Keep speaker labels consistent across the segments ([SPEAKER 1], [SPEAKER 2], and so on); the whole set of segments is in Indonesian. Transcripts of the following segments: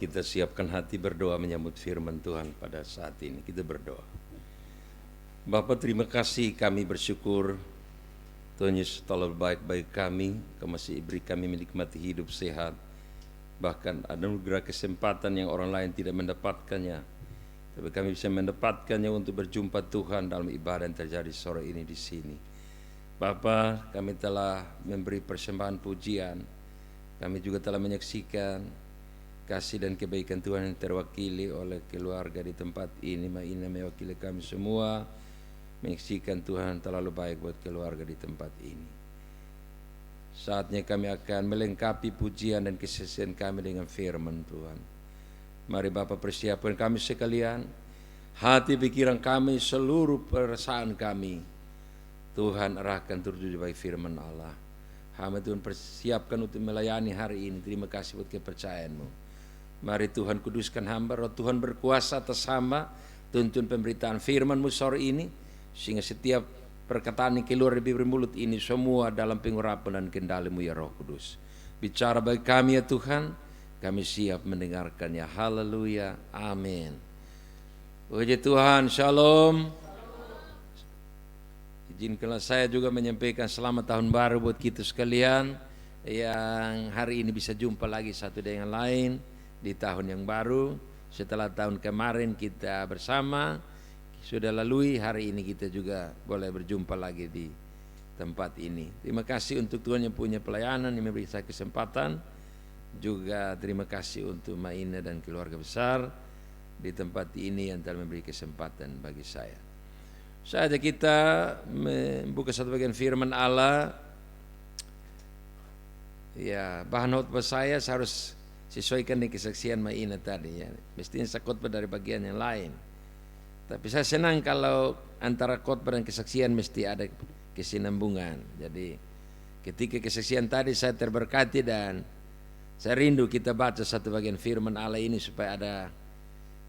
[SPEAKER 1] Kita siapkan hati berdoa menyambut firman Tuhan pada saat ini. Kita berdoa. Bapa, terima kasih, kami bersyukur Tuhan Yesus telah baik bagi kami. Kau masih beri kami menikmati hidup sehat. Bahkan ada anugerah kesempatan yang orang lain tidak mendapatkannya. Tapi kami bisa mendapatkannya untuk berjumpa Tuhan dalam ibadah yang terjadi sore ini di sini. Bapa, kami telah memberi persembahan pujian. Kami juga telah menyaksikan kasih dan kebaikan Tuhan yang terwakili oleh keluarga di tempat ini. Maina mewakili kami semua menyaksikan Tuhan terlalu baik buat keluarga di tempat ini. Saatnya kami akan melengkapi pujian dan kesaksian kami dengan firman Tuhan. Mari Bapa, persiapkan kami sekalian, hati pikiran kami, seluruh perasaan kami. Tuhan arahkan tertuju bagi firman Allah. Hamba Tuhan persiapkan untuk melayani hari ini. Terima kasih buat kepercayaan-Mu. Mari Tuhan kuduskan hamba, Roh Tuhan berkuasa atas hamba, tuntun pemberitaan firman-Mu sore ini, sehingga setiap perkataan yang keluar dari bibir mulut ini semua dalam pengurapan dan kendali-Mu ya Roh Kudus. Bicara bagi kami ya Tuhan, kami siap mendengarkannya. Haleluya, amin. Puji Tuhan, shalom. Izinkanlah saya juga menyampaikan selamat tahun baru buat kita sekalian yang hari ini bisa jumpa lagi satu dengan lain di tahun yang baru. Setelah tahun kemarin kita bersama sudah lalui, hari ini kita juga boleh berjumpa lagi di tempat ini. Terima kasih untuk Tuhan yang punya pelayanan yang memberi saya kesempatan. Juga terima kasih untuk Maina dan keluarga besar di tempat ini yang telah memberi kesempatan bagi saya. Saatnya kita membuka satu bagian firman Allah. Ya, bahan khotbah saya harus sesuaikan dengan kesaksian Maina tadi ya. Mestinya saya khotbah dari bagian yang lain. Tapi saya senang kalau antara khotbah dan kesaksian mesti ada kesinambungan. Jadi ketika kesaksian tadi saya terberkati dan saya rindu kita baca satu bagian firman Allah ini supaya ada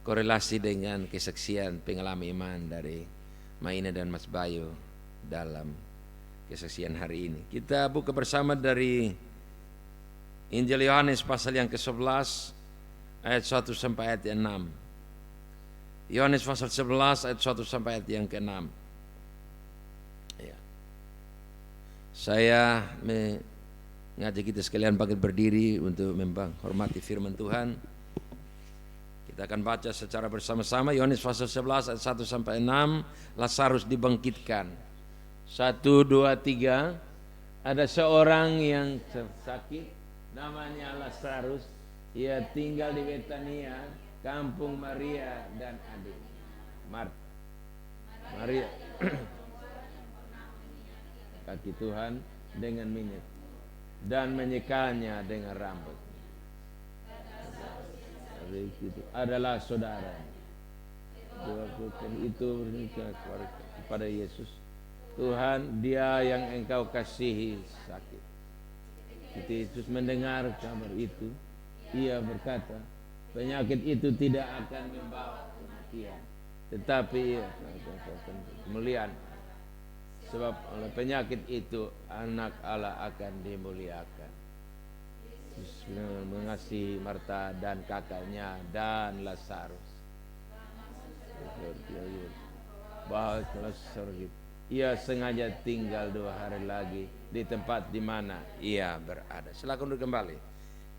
[SPEAKER 1] korelasi dengan kesaksian pengalaman iman dari Maina dan Mas Bayu dalam kesaksian hari ini. Kita buka bersama dari Injil Yohanes pasal yang ke-11 ayat 1 sampai ayat 6. Yohanes pasal 11 ayat 1 sampai ayat yang ke-6. Ya. Saya mengajak kita sekalian bangkit berdiri untuk menghormati firman Tuhan. Kita akan baca secara bersama-sama Yohanes pasal 11 ayat 1 sampai 6. Lazarus dibangkitkan. 1, 2, 3. Ada seorang yang sakit, namanya Lazarus. Ia tinggal di Betania, kampung Maria dan adik Marta. Maria kaki Tuhan dengan minyak dan menyekanya dengan rambut. Itu adalah saudara. Itu kepada Yesus, Tuhan, dia yang engkau kasihi sakit. Yesus mendengar kabar itu, ia berkata, penyakit itu tidak akan membawa kematian, tetapi kemuliaan. Sebab oleh penyakit itu anak Allah akan dimuliakan. Yesus mengasihi Marta dan kakaknya dan Lazarus. Bahwa Lazarus ia sengaja tinggal 2 hari lagi di tempat di mana ia berada. Silakan duduk kembali.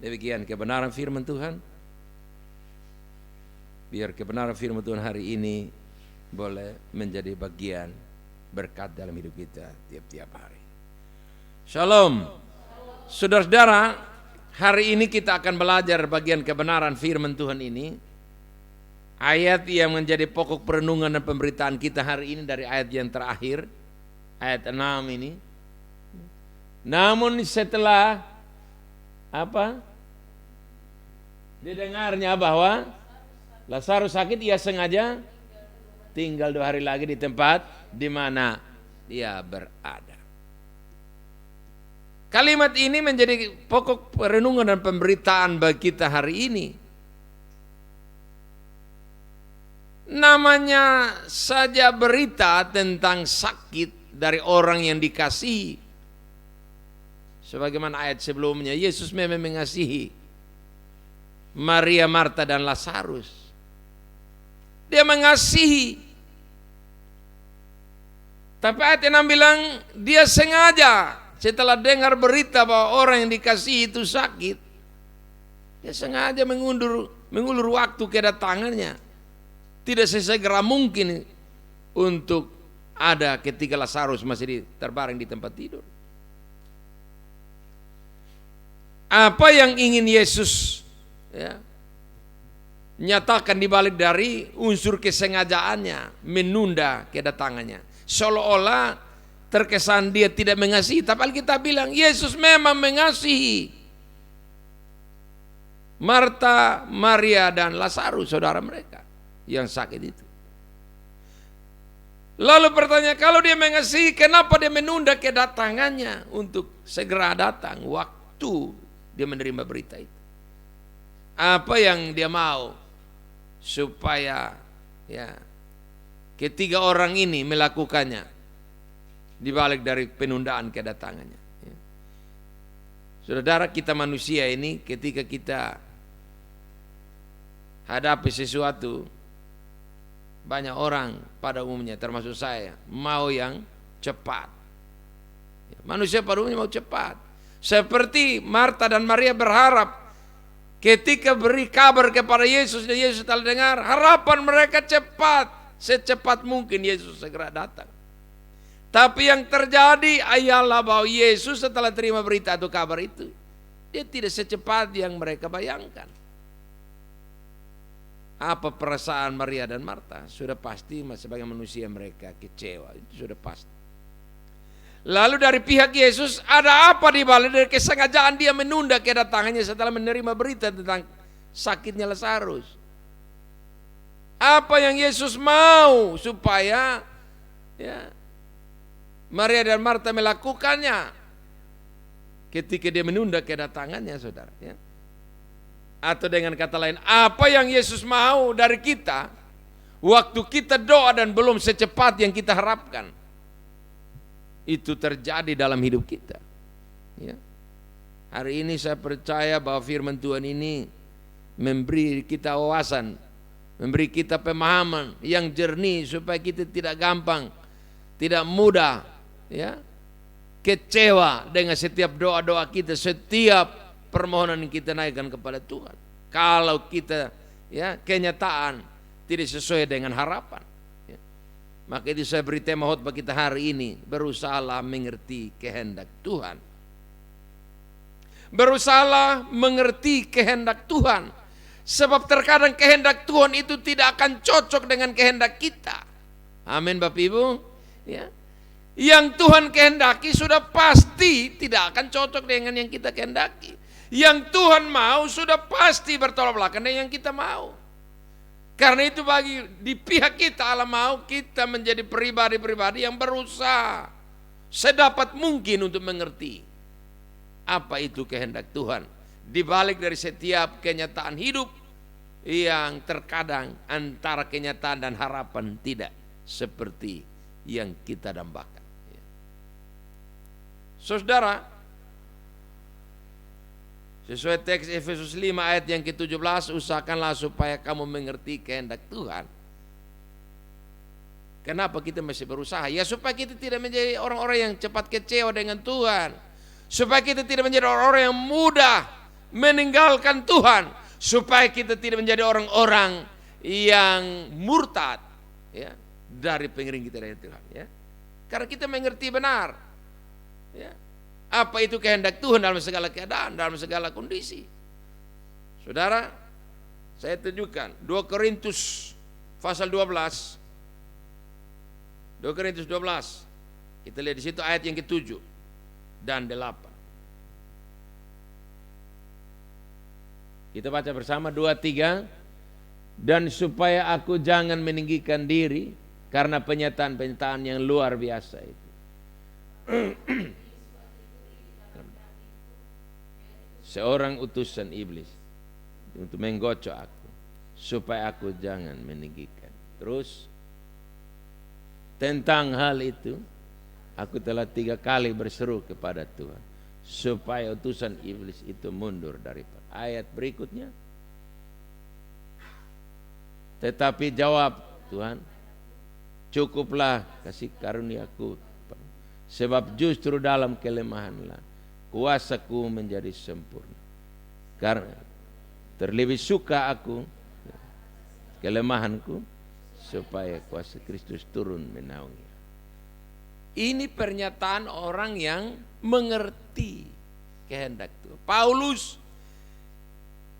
[SPEAKER 1] Demikian kebenaran firman Tuhan. Biar kebenaran firman Tuhan hari ini boleh menjadi bagian berkat dalam hidup kita tiap-tiap hari. Shalom. Saudara-saudara, hari ini kita akan belajar bagian kebenaran firman Tuhan ini. Ayat yang menjadi pokok perenungan dan pemberitaan kita hari ini dari ayat yang terakhir, ayat 6 ini. Namun setelah didengarnya bahwa Lazarus sakit, ia sengaja tinggal 2 hari lagi di tempat di mana dia berada. Kalimat ini menjadi pokok perenungan dan pemberitaan bagi kita hari ini. Namanya saja berita tentang sakit dari orang yang dikasihi. Sebagaimana ayat sebelumnya, Yesus memang mengasihi.
[SPEAKER 2] Maria, Marta, dan Lazarus. Dia mengasihi. Tapi ayat 6 bilang dia sengaja setelah dengar berita bahwa orang yang dikasihi itu sakit, dia sengaja mengulur waktu kedatangannya. Tidak sesegera mungkin untuk ada ketika Lazarus masih terbaring di tempat tidur. Apa yang ingin Yesus nyatakan dibalik dari unsur kesengajaannya menunda kedatangannya, seolah-olah terkesan dia tidak mengasihi. Tapi Alkitab bilang Yesus memang mengasihi Marta, Maria, dan Lazarus, saudara mereka yang sakit itu. Lalu pertanyaan, kalau dia mengasihi, kenapa dia menunda kedatangannya untuk segera datang waktu dia menerima berita itu? Apa yang dia mau? Supaya ketiga orang ini melakukannya dibalik dari penundaan kedatangannya. Saudara, kita manusia ini ketika kita hadapi sesuatu, banyak orang pada umumnya termasuk saya mau yang cepat. Manusia pada umumnya mau cepat. Seperti Marta dan Maria berharap ketika beri kabar kepada Yesus dan Yesus telah dengar, harapan mereka cepat, secepat mungkin Yesus segera datang. Tapi yang terjadi ialah bahwa Yesus setelah terima berita atau kabar itu, dia tidak secepat yang mereka bayangkan. Apa perasaan Maria dan Marta? Sudah pasti sebagai manusia mereka kecewa, itu sudah pasti. Lalu dari pihak Yesus ada apa di balik dari kesengajaan dia menunda kedatangannya setelah menerima berita tentang sakitnya Lazarus? Apa yang Yesus mau supaya Maria dan Marta melakukannya ketika dia menunda kedatangannya, saudara? Atau dengan kata lain, apa yang Yesus mau dari kita waktu kita doa dan belum secepat yang kita harapkan, itu terjadi dalam hidup kita. Hari ini saya percaya bahwa firman Tuhan ini memberi kita wawasan, memberi kita pemahaman yang jernih supaya kita tidak gampang, tidak mudah kecewa dengan setiap doa-doa kita, setiap permohonan yang kita naikkan kepada Tuhan. Kalau kita kenyataan tidak sesuai dengan harapan. Maka itu saya beri tema khotbah kita hari ini, berusahalah mengerti kehendak Tuhan. Berusahalah mengerti kehendak Tuhan. Sebab terkadang kehendak Tuhan itu tidak akan cocok dengan kehendak kita. Amin Bapak Ibu. Yang Tuhan kehendaki sudah pasti tidak akan cocok dengan yang kita kehendaki. Yang Tuhan mau sudah pasti bertolak belakang dengan yang kita mau. Karena itu di pihak kita Allah mau kita menjadi pribadi-pribadi yang berusaha sedapat mungkin untuk mengerti apa itu kehendak Tuhan. Di balik dari setiap kenyataan hidup yang terkadang antara kenyataan dan harapan tidak seperti yang kita dambakan. Saudara, sesuai teks Efesus 5 ayat yang ke-17, usahakanlah supaya kamu mengerti kehendak Tuhan. Kenapa kita masih berusaha? Ya supaya kita tidak menjadi orang-orang yang cepat kecewa dengan Tuhan. Supaya kita tidak menjadi orang-orang yang mudah meninggalkan Tuhan. Supaya kita tidak menjadi orang-orang yang murtad dari pengiring kita dari Tuhan. Karena kita mengerti benar apa itu kehendak Tuhan dalam segala keadaan, dalam segala kondisi. Saudara, saya tunjukkan 2 Korintus pasal 12. 2 Korintus 12. Kita lihat di situ ayat yang ke-7 dan 8. Kita baca bersama 2, 3. Dan supaya aku jangan meninggikan diri karena penyataan-penyataan yang luar biasa itu. Seorang utusan iblis untuk menggocok aku supaya aku jangan meninggikan. Terus tentang hal itu aku telah 3 kali berseru kepada Tuhan supaya utusan iblis itu mundur daripada. Ayat berikutnya Tetapi jawab Tuhan, cukuplah kasih karuniaku, sebab justru dalam kelemahanlah kuasaku menjadi sempurna. Karena terlebih suka aku kelemahanku, supaya kuasa Kristus turun menaungi. Ini pernyataan orang yang mengerti kehendak Tuhan. Paulus,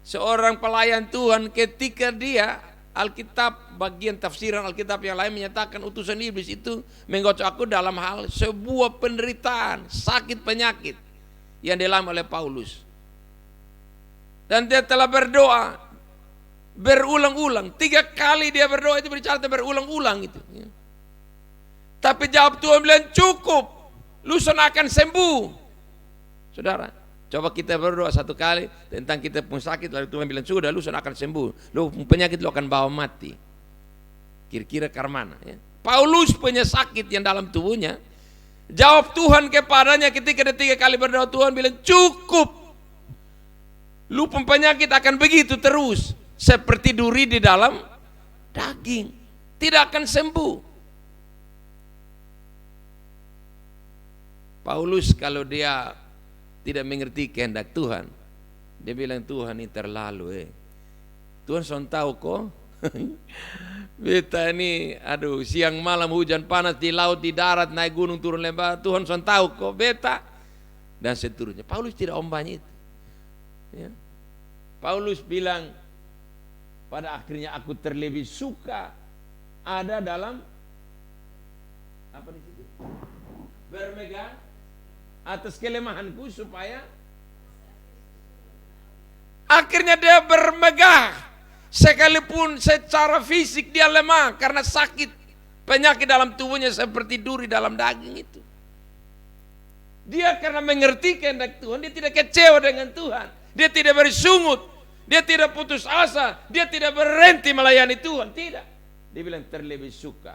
[SPEAKER 2] seorang pelayan Tuhan, ketika dia Alkitab, bagian tafsiran Alkitab yang lain menyatakan utusan iblis itu menggocok aku dalam hal sebuah penderitaan, sakit penyakit yang dialami oleh Paulus. Dan dia telah berdoa berulang-ulang, 3 kali dia berdoa, itu berbicara berulang-ulang itu. Tapi jawab Tuhan bilang cukup, lu akan sembuh. Saudara, coba kita berdoa 1 kali tentang kita pun sakit, lalu Tuhan bilang sudah, lu akan sembuh, lu penyakit lu akan bawa mati. Kira-kira karmana ya? Paulus punya sakit yang dalam tubuhnya, jawab Tuhan kepadanya ketika dia 3 kali berdoa, Tuhan bilang cukup, lu penyakit akan begitu terus, seperti duri di dalam daging, tidak akan sembuh. Paulus kalau dia tidak mengerti kehendak Tuhan, dia bilang Tuhan ini terlalu Tuhan son tahu kok. Beta ini aduh siang malam hujan panas di laut di darat naik gunung turun lembah, Tuhan son tahu kok beta dan seterusnya. Paulus tidak ombanya itu ya. Paulus bilang pada akhirnya aku terlebih suka ada dalam apa di situ? Bermegang atas kelemahanku, supaya akhirnya dia bermegah sekalipun secara fisik dia lemah karena sakit penyakit dalam tubuhnya seperti duri dalam daging itu. Dia karena mengerti kehendak Tuhan, dia tidak kecewa dengan Tuhan, dia tidak bersungut, dia tidak putus asa, dia tidak berhenti melayani Tuhan, tidak. Dia bilang terlebih suka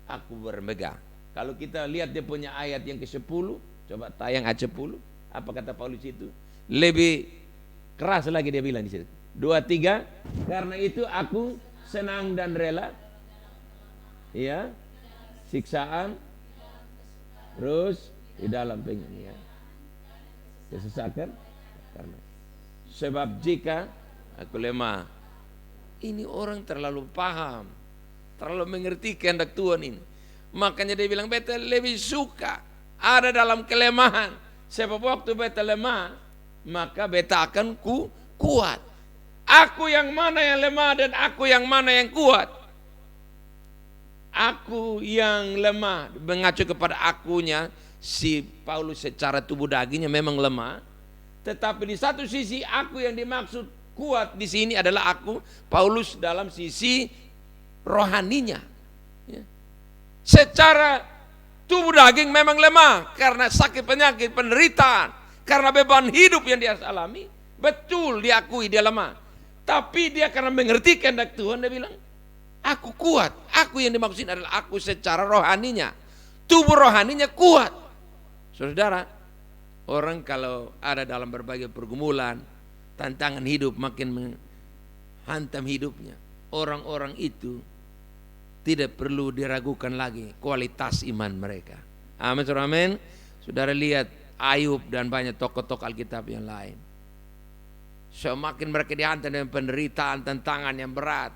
[SPEAKER 2] aku bermegah. Kalau kita lihat dia punya ayat yang ke-10, coba tayang ayat 10, apa kata Paulus itu? Lebih keras lagi dia bilang di situ. 2-3, karena itu aku senang dan rela, ya, siksaan, terus di dalam pengen, ya, kesesakan, karena sebab jika aku lemah. Ini orang terlalu paham, terlalu mengerti kehendak Tuhan ini. Makanya dia bilang beta lebih suka ada dalam kelemahan, sebab waktu beta lemah maka beta akan kuat. Aku yang mana yang lemah dan aku yang mana yang kuat? Aku yang lemah, mengacu kepada akunya si Paulus secara tubuh dagingnya memang lemah, tetapi di satu sisi aku yang dimaksud kuat di sini adalah aku Paulus dalam sisi rohaninya. Secara tubuh daging memang lemah karena sakit penyakit, penderitaan, karena beban hidup yang dia alami. Betul diakui dia lemah, tapi dia karena mengerti kehendak Tuhan, dia bilang aku kuat. Aku yang dimaksud adalah aku secara rohaninya, tubuh rohaninya kuat. Saudara, orang kalau ada dalam berbagai pergumulan, tantangan hidup makin menghantam hidupnya, orang-orang itu tidak perlu diragukan lagi kualitas iman mereka. Amin, saudara, amin. Saudara lihat Ayub dan banyak tokoh-tokoh Alkitab yang lain. Semakin mereka dihantam dengan penderitaan, tantangan yang berat,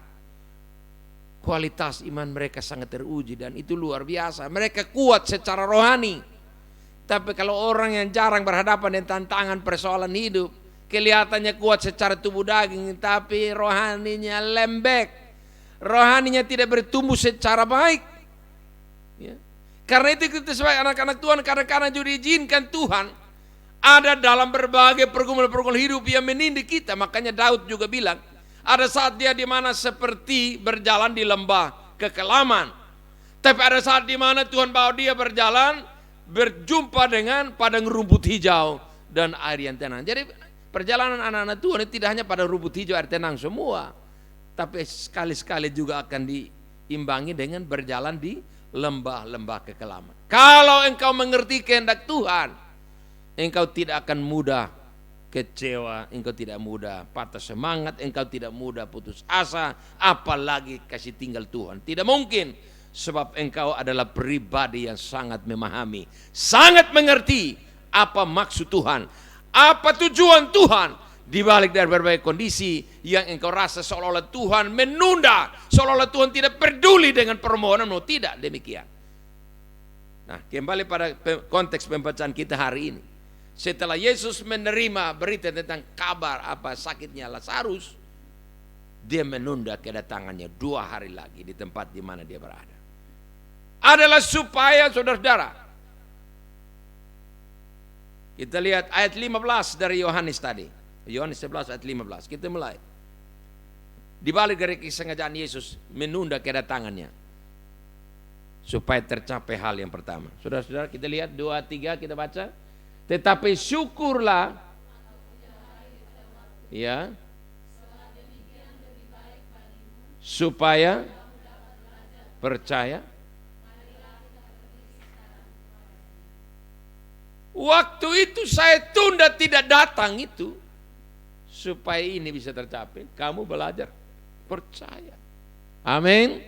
[SPEAKER 2] kualitas iman mereka sangat teruji dan itu luar biasa. Mereka kuat secara rohani. Tapi kalau orang yang jarang berhadapan dengan tantangan persoalan hidup, kelihatannya kuat secara tubuh daging, tapi rohaninya lembek. Rohaninya tidak bertumbuh secara baik, ya. Karena itu kita sebagai anak-anak Tuhan kadang-kadang juga diizinkan Tuhan ada dalam berbagai pergumulan-pergumulan hidup yang menindih kita. Makanya Daud juga bilang ada saat dia di mana seperti berjalan di lembah kekelaman, tapi ada saat di mana Tuhan bawa dia berjalan berjumpa dengan padang rumput hijau dan air yang tenang. Jadi perjalanan anak-anak Tuhan itu tidak hanya pada rumput hijau air tenang semua, tapi sekali-sekali juga akan diimbangi dengan berjalan di lembah-lembah kekelaman. Kalau engkau mengerti kehendak Tuhan, engkau tidak akan mudah kecewa, engkau tidak mudah patah semangat, engkau tidak mudah putus asa, apalagi kasih tinggal Tuhan. Tidak mungkin, sebab engkau adalah pribadi yang sangat memahami, sangat mengerti apa maksud Tuhan, apa tujuan Tuhan di balik dari berbagai kondisi yang engkau rasa seolah-olah Tuhan menunda, seolah-olah Tuhan tidak peduli dengan permohonanmu. Tidak demikian. Nah, kembali pada konteks pembacaan kita hari ini. Setelah Yesus menerima berita tentang kabar apa sakitnya Lazarus, dia menunda kedatangannya 2 hari lagi di tempat di mana dia berada. Adalah supaya saudara-saudara, kita lihat ayat 15 dari Yohanes tadi. Yohanes 11 ayat 15. Kita mulai. Di balik dari kesengajaan Yesus menunda kedatangannya supaya tercapai hal yang pertama. Saudara-saudara, kita lihat 2-3 kita baca. Tetapi syukurlah, ya, supaya percaya. Waktu itu saya tunda tidak datang itu supaya ini bisa tercapai. Kamu belajar percaya. Amin.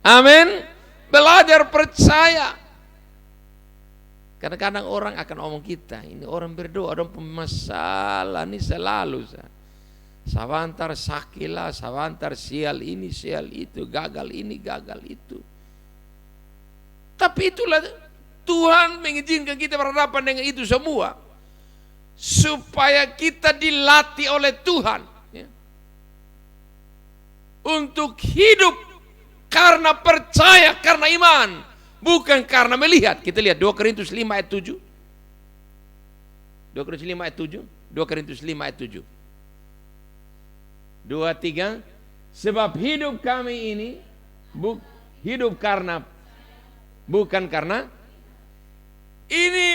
[SPEAKER 2] Amin. Belajar percaya. Kadang-kadang orang akan omong kita, ini orang berdoa, orang pemasalah ini selalu. Sawantar sakila, sawantar sial ini, sial itu, gagal ini, gagal itu. Tapi itulah Tuhan mengizinkan kita berhadapan dengan itu semua supaya kita dilatih oleh Tuhan, ya, untuk hidup karena percaya, karena iman, bukan karena melihat. Kita lihat 2 Korintus 5 ayat 7. 2 Korintus 5 ayat 7. 2 Korintus 5 ayat 7. 2-3. Sebab hidup kami ini hidup karena, bukan karena. Ini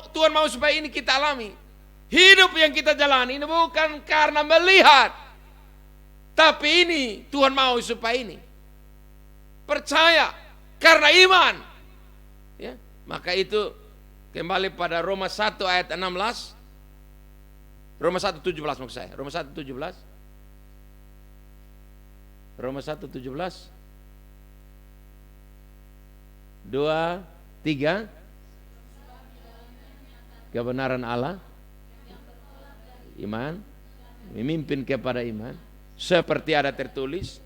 [SPEAKER 2] Tuhan mau supaya ini kita alami. Hidup yang kita jalani ini bukan karena melihat, tapi ini Tuhan mau supaya ini percaya karena iman. Ya, maka itu kembali pada Roma 1 ayat 16. Roma 1:17 maksud saya. Roma 1:17. Roma 1:17. 2, 3. Kebenaran Allah, iman, memimpin kepada iman, seperti ada tertulis,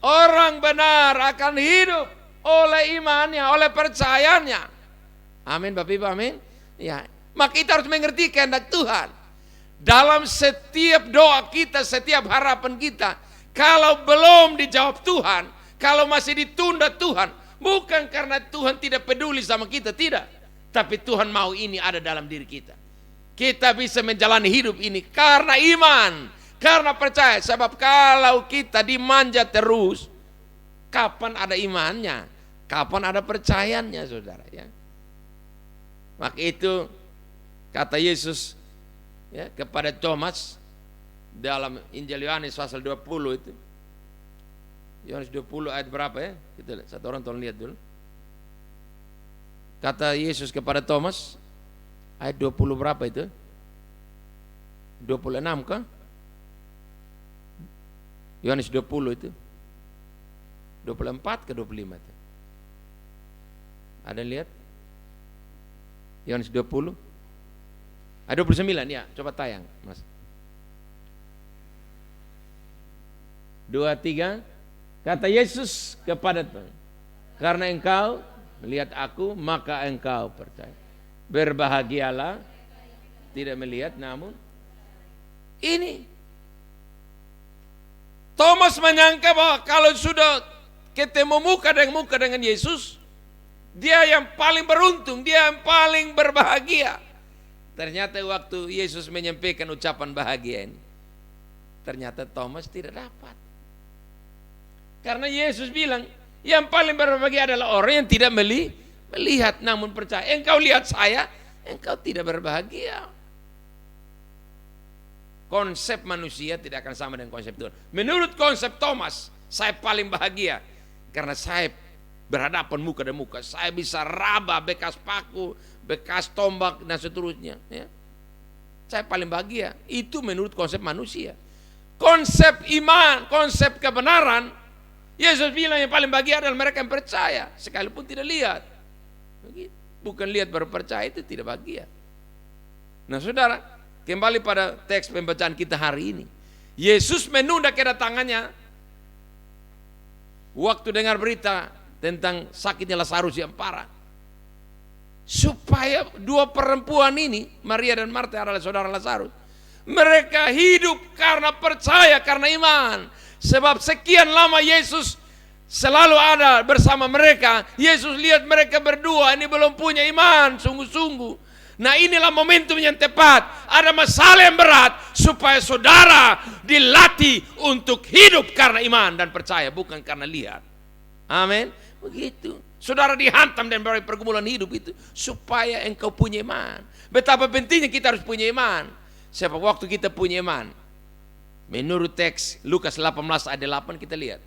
[SPEAKER 2] orang benar akan hidup oleh imannya, oleh percayanya. Amin Bapak Ibu, amin. Ya, maka kita harus mengerti kehendak Tuhan dalam setiap doa kita, setiap harapan kita. Kalau belum dijawab Tuhan, kalau masih ditunda Tuhan, bukan karena Tuhan tidak peduli sama kita, tidak. Tapi Tuhan mau ini ada dalam diri kita. Kita bisa menjalani hidup ini karena iman, karena percaya. Sebab kalau kita dimanja terus, kapan ada imannya? Kapan ada percayanya, saudara? Ya. Maka itu kata Yesus, ya, kepada Thomas dalam Injil Yohanes pasal 20 itu. Yohanes 20 ayat berapa ya? Kita lihat, satu orang tolong lihat dulu. Kata Yesus kepada Thomas, ayat 20 berapa itu? 26 kah? Yohanes 20 itu. 24 ke 25 itu. Ada yang lihat? Yohanes 20. Ayat 29 ya, coba tayang, Mas. 2, 3. Kata Yesus kepada Tuhan, karena engkau melihat aku, maka engkau percaya. Berbahagialah, tidak melihat namun ini. Thomas menyangka bahwa kalau sudah ketemu muka dengan Yesus, dia yang paling beruntung, dia yang paling berbahagia. Ternyata waktu Yesus menyampaikan ucapan bahagia ini, ternyata Thomas tidak dapat. Karena Yesus bilang, yang paling berbahagia adalah orang yang tidak melihat namun percaya. Engkau lihat saya, engkau tidak berbahagia. Konsep manusia tidak akan sama dengan konsep Tuhan. Menurut konsep Thomas, saya paling bahagia karena saya berhadapan muka dan muka. Saya bisa raba bekas paku, bekas tombak dan seterusnya. Ya. Saya paling bahagia. Itu menurut konsep manusia. Konsep iman, konsep kebenaran, Yesus bilang yang paling bahagia adalah mereka yang percaya, sekalipun tidak lihat. Bukan lihat baru percaya, itu tidak bahagia. Nah saudara, kembali pada teks pembacaan kita hari ini. Yesus menunda kedatangannya waktu dengar berita tentang sakitnya Lazarus yang parah. Supaya dua perempuan ini, Maria dan Marta adalah saudara Lazarus, mereka hidup karena percaya, karena iman. Sebab sekian lama Yesus selalu ada bersama mereka. Yesus lihat mereka berdua ini belum punya iman sungguh-sungguh. Nah inilah momentum yang tepat. Ada masalah yang berat supaya saudara dilatih untuk hidup karena iman dan percaya, bukan karena lihat. Amin. Begitu. Saudara dihantam dan berbagai pergumulan hidup itu supaya engkau punya iman. Betapa pentingnya kita harus punya iman. Sebab waktu kita punya iman, menurut teks Lukas 18 ayat 8 kita lihat,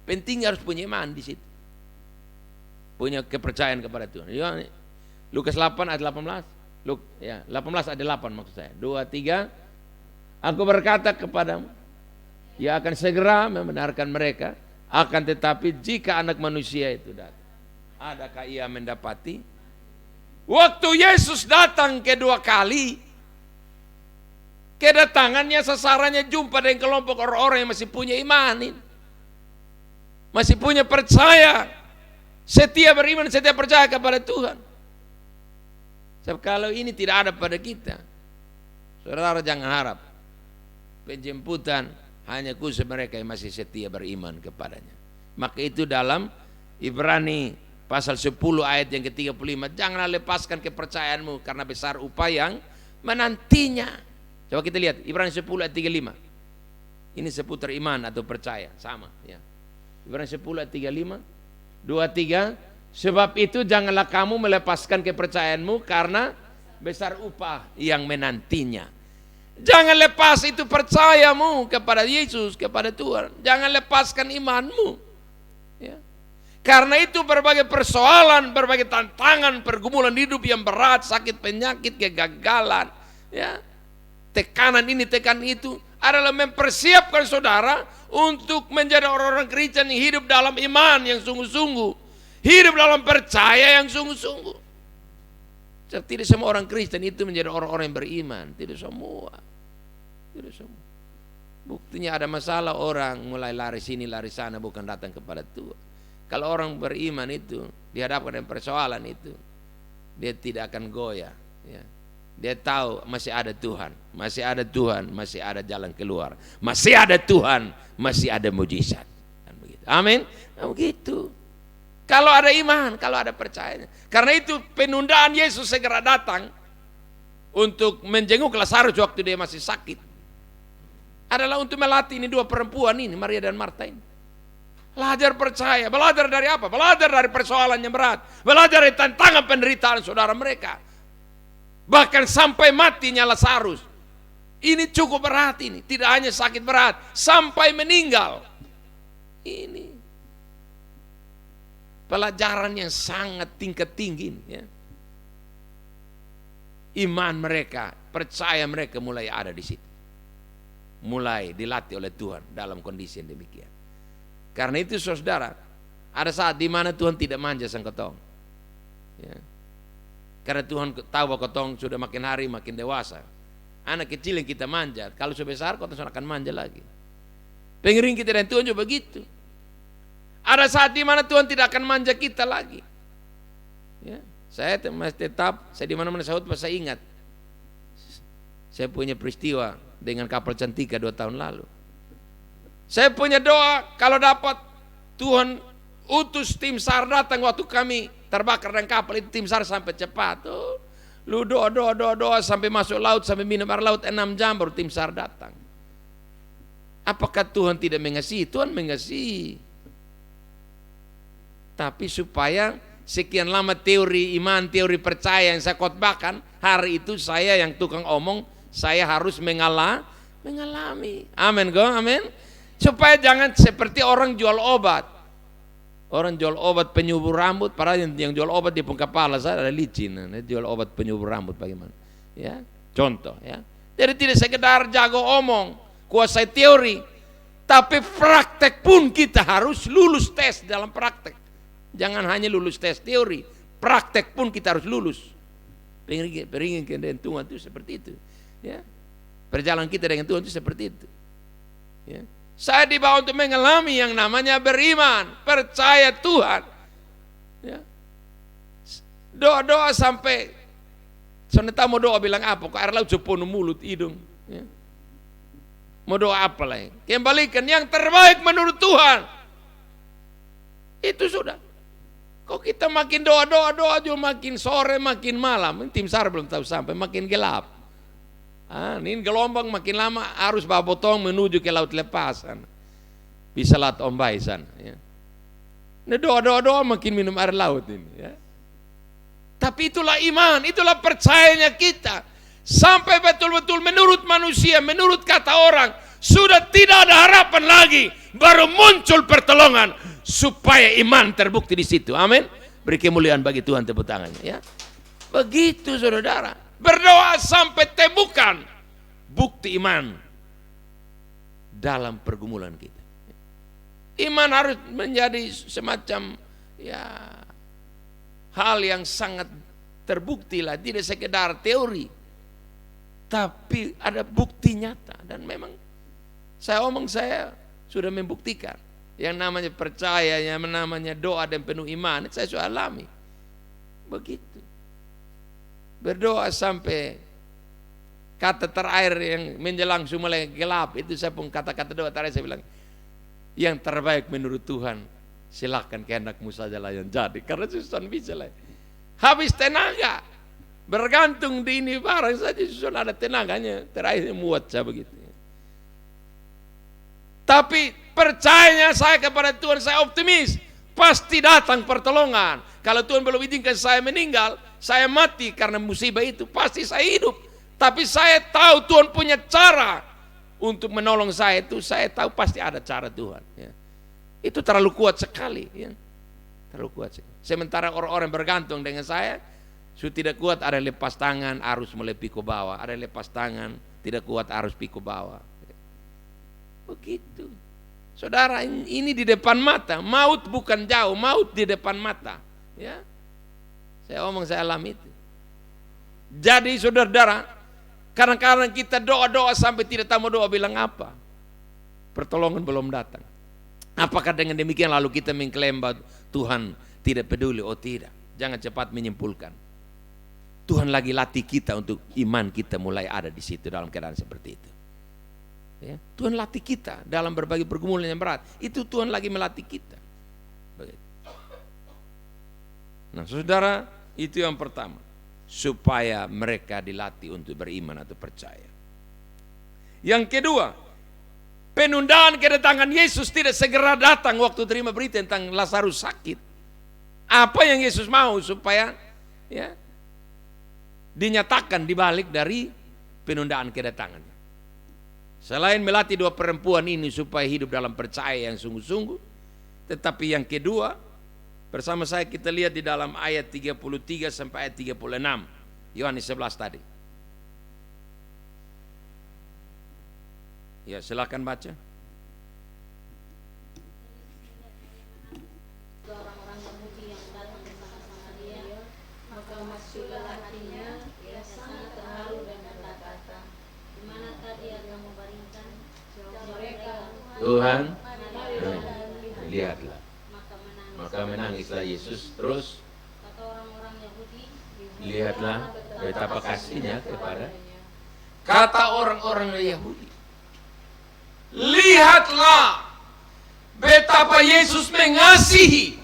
[SPEAKER 2] pentingnya harus punya iman di situ. Punya kepercayaan kepada Tuhan. Lukas 8 ayat 18. 18 ayat 8 maksud saya. 2, 3. Aku berkata kepadamu, ia akan segera membenarkan mereka. Akan tetapi jika anak manusia itu datang, adakah ia mendapati? Waktu Yesus datang kedua kali, kedatangannya sasarannya jumpa dengan kelompok orang-orang yang masih punya iman, masih punya percaya, setia beriman, setia percaya kepada Tuhan. Sebab kalau ini tidak ada pada kita, saudara jangan harap penjemputan hanya khusus mereka yang masih setia beriman kepadanya. Maka itu dalam Ibrani pasal 10 ayat yang ke-35, janganlah lepaskan kepercayaanmu karena besar upaya yang menantinya. Coba kita lihat Ibrani 10 ayat 35. Ini seputar iman atau percaya, sama ya. Ibrani 10 ayat 35, 2, 3. Sebab itu janganlah kamu melepaskan kepercayaanmu karena besar upah yang menantinya. Jangan lepas itu percayamu kepada Yesus, kepada Tuhan. Jangan lepaskan imanmu. Ya. Karena itu berbagai persoalan, berbagai tantangan, pergumulan hidup yang berat, sakit, penyakit, kegagalan, ya, tekanan ini, tekanan itu adalah mempersiapkan saudara untuk menjadi orang-orang Kristen yang hidup dalam iman yang sungguh-sungguh. Hidup dalam percaya yang sungguh-sungguh. Tidak semua orang Kristen itu menjadi orang-orang yang beriman. Tidak semua. Tidak semua. Buktinya ada masalah, orang mulai lari sini lari sana, bukan datang kepada Tuhan. Kalau orang beriman itu dihadapkan dengan persoalan itu, dia tidak akan goyah. Ya. Dia tahu masih ada Tuhan. Masih ada Tuhan, masih ada jalan keluar. Masih ada Tuhan, masih ada mujizat. Amin. Nah, begitu. Kalau ada iman, kalau ada percaya. Karena itu penundaan Yesus segera datang untuk menjenguk Lazarus waktu dia masih sakit adalah untuk melatih ini dua perempuan ini, Maria dan Marta ini. Belajar percaya. Belajar dari apa? Belajar dari persoalan yang berat. Belajar dari tantangan penderitaan saudara mereka. Bahkan sampai matinya Lazarus. Ini cukup berat ini. Tidak hanya sakit berat, sampai meninggal. Ini pelajaran yang sangat tingkat tinggi, ya. Iman mereka, percaya mereka mulai ada di situ. Mulai dilatih oleh Tuhan dalam kondisi yang demikian. Karena itu saudara, ada saat di mana Tuhan tidak manja sang ketong. Ya. Karena Tuhan tahu bahwa ketong sudah makin hari makin dewasa. Anak kecil yang kita manja, kalau sudah besar ketong akan manja lagi. Pengiring kita dan Tuhan juga begitu. Ada saat di mana Tuhan tidak akan manja kita lagi. Ya, saya masih tetap, saya di mana-mana saya ingat. Saya punya peristiwa dengan kapal Cantika 2 tahun lalu. Saya punya doa kalau dapat Tuhan utus tim SAR datang waktu kami terbakar dengan kapal itu, tim SAR sampai cepat. Lu doa sampai masuk laut, sampai minum air laut 6 jam baru tim SAR datang. Apakah Tuhan tidak mengasihi? Tuhan mengasihi. Tapi supaya sekian lama teori iman, teori percaya yang saya khotbahkan, hari itu saya yang tukang omong, saya harus mengalami. Amin, go, amin. Supaya jangan seperti orang jual obat. Orang jual obat penyubur rambut, padahal yang jual obat di kepala saya ada licin. Nah, jual obat penyubur rambut bagaimana? Ya, contoh ya. Jadi tidak sekedar jago omong, kuasai teori, tapi praktek pun kita harus lulus tes dalam praktek. Jangan hanya lulus tes teori, praktek pun kita harus lulus. Pengen dengan Tuhan itu seperti itu. Ya, perjalanan kita dengan Tuhan itu seperti itu. Ya. Saya dibawa untuk mengalami yang namanya beriman, percaya Tuhan. Ya. Doa-doa sampai soneta mau doa bilang apa? Kok air laut sepenuh mulut, hidung. Ya. Mau doa apa lagi? Kembalikan yang terbaik menurut Tuhan. Itu sudah. Kok kita makin doa juga makin sore, makin malam. Tim SAR belum tahu sampai, makin gelap. Ini gelombang makin lama arus babotong menuju ke laut lepasan. Bisa laut ombai sana. Ya. Nah, doa makin minum air laut ini. Ya. Tapi itulah iman, itulah percayanya kita. Sampai betul-betul menurut manusia, menurut kata orang, sudah tidak ada harapan lagi. Baru muncul pertolongan supaya iman terbukti di situ. Amin. Beri kemuliaan bagi Tuhan, tepuk tangannya. Ya. Begitu saudara. Berdoa sampai temukan bukti iman dalam pergumulan kita. Iman harus menjadi semacam ya hal yang sangat terbukti lah, tidak sekedar teori, tapi ada bukti nyata. Dan memang saya sudah membuktikan yang namanya percaya, yang namanya doa dan penuh iman, saya sudah alami. Begitu. Berdoa sampai kata terakhir yang menjelang mulai gelap, itu saya pun kata-kata doa terakhir saya bilang, yang terbaik menurut Tuhan, silakan kehendakmu sajalah yang jadi. Karena susah bisa lah. Habis tenaga, bergantung di ini barang saja susah ada tenaganya, terakhir muat saya begitu. Tapi percayanya saya kepada Tuhan, saya optimis, pasti datang pertolongan. Kalau Tuhan belum izinkan saya meninggal, saya mati karena musibah itu, pasti saya hidup. Tapi saya tahu Tuhan punya cara untuk menolong saya itu, saya tahu pasti ada cara Tuhan. Ya. Itu terlalu kuat sekali. Ya. Terlalu kuat sekali. Sementara orang-orang bergantung dengan saya, sudah tidak kuat, ada lepas tangan, arus mulai pikul bawah. Ada lepas tangan, tidak kuat, arus pikul bawah. Begitu. Saudara, ini di depan mata. Maut bukan jauh, maut di depan mata. Ya, saya omong, saya alami itu. Jadi saudara, kadang-kadang kita doa-doa sampai tidak tahu mau doa bilang apa. Pertolongan belum datang. Apakah dengan demikian lalu kita mengklaim bahwa Tuhan tidak peduli? Oh tidak, jangan cepat menyimpulkan. Tuhan lagi latih kita untuk iman kita mulai ada di situ dalam keadaan seperti itu. Ya, Tuhan latih kita dalam berbagai pergumulan yang berat. Itu Tuhan lagi melatih kita. Begitu. Nah saudara, itu yang pertama, supaya mereka dilatih untuk beriman atau percaya. Yang kedua, penundaan kedatangan Yesus tidak segera datang waktu terima berita tentang Lazarus sakit. Apa yang Yesus mau supaya ya dinyatakan dibalik dari penundaan kedatangannya. Selain melatih dua perempuan ini supaya hidup dalam percaya yang sungguh-sungguh, tetapi yang kedua, bersama saya kita lihat di dalam ayat 33 sampai ayat 36. Yohanes 11 tadi. Ya, silakan baca.
[SPEAKER 3] Orang-orang Yahudi yang datang bersama-sama dia, maka masuklah hatinya, ia sangat terharu dan berkata, di manakah dia akan membaringkan mereka?
[SPEAKER 1] Tuhan,
[SPEAKER 3] Lihatlah.
[SPEAKER 1] maka menangislah Yesus. Terus,
[SPEAKER 3] Kata orang-orang Yahudi,
[SPEAKER 1] lihatlah betapa kasihnya kepada.
[SPEAKER 2] Kata orang-orang Yahudi, lihatlah betapa Yesus mengasihi.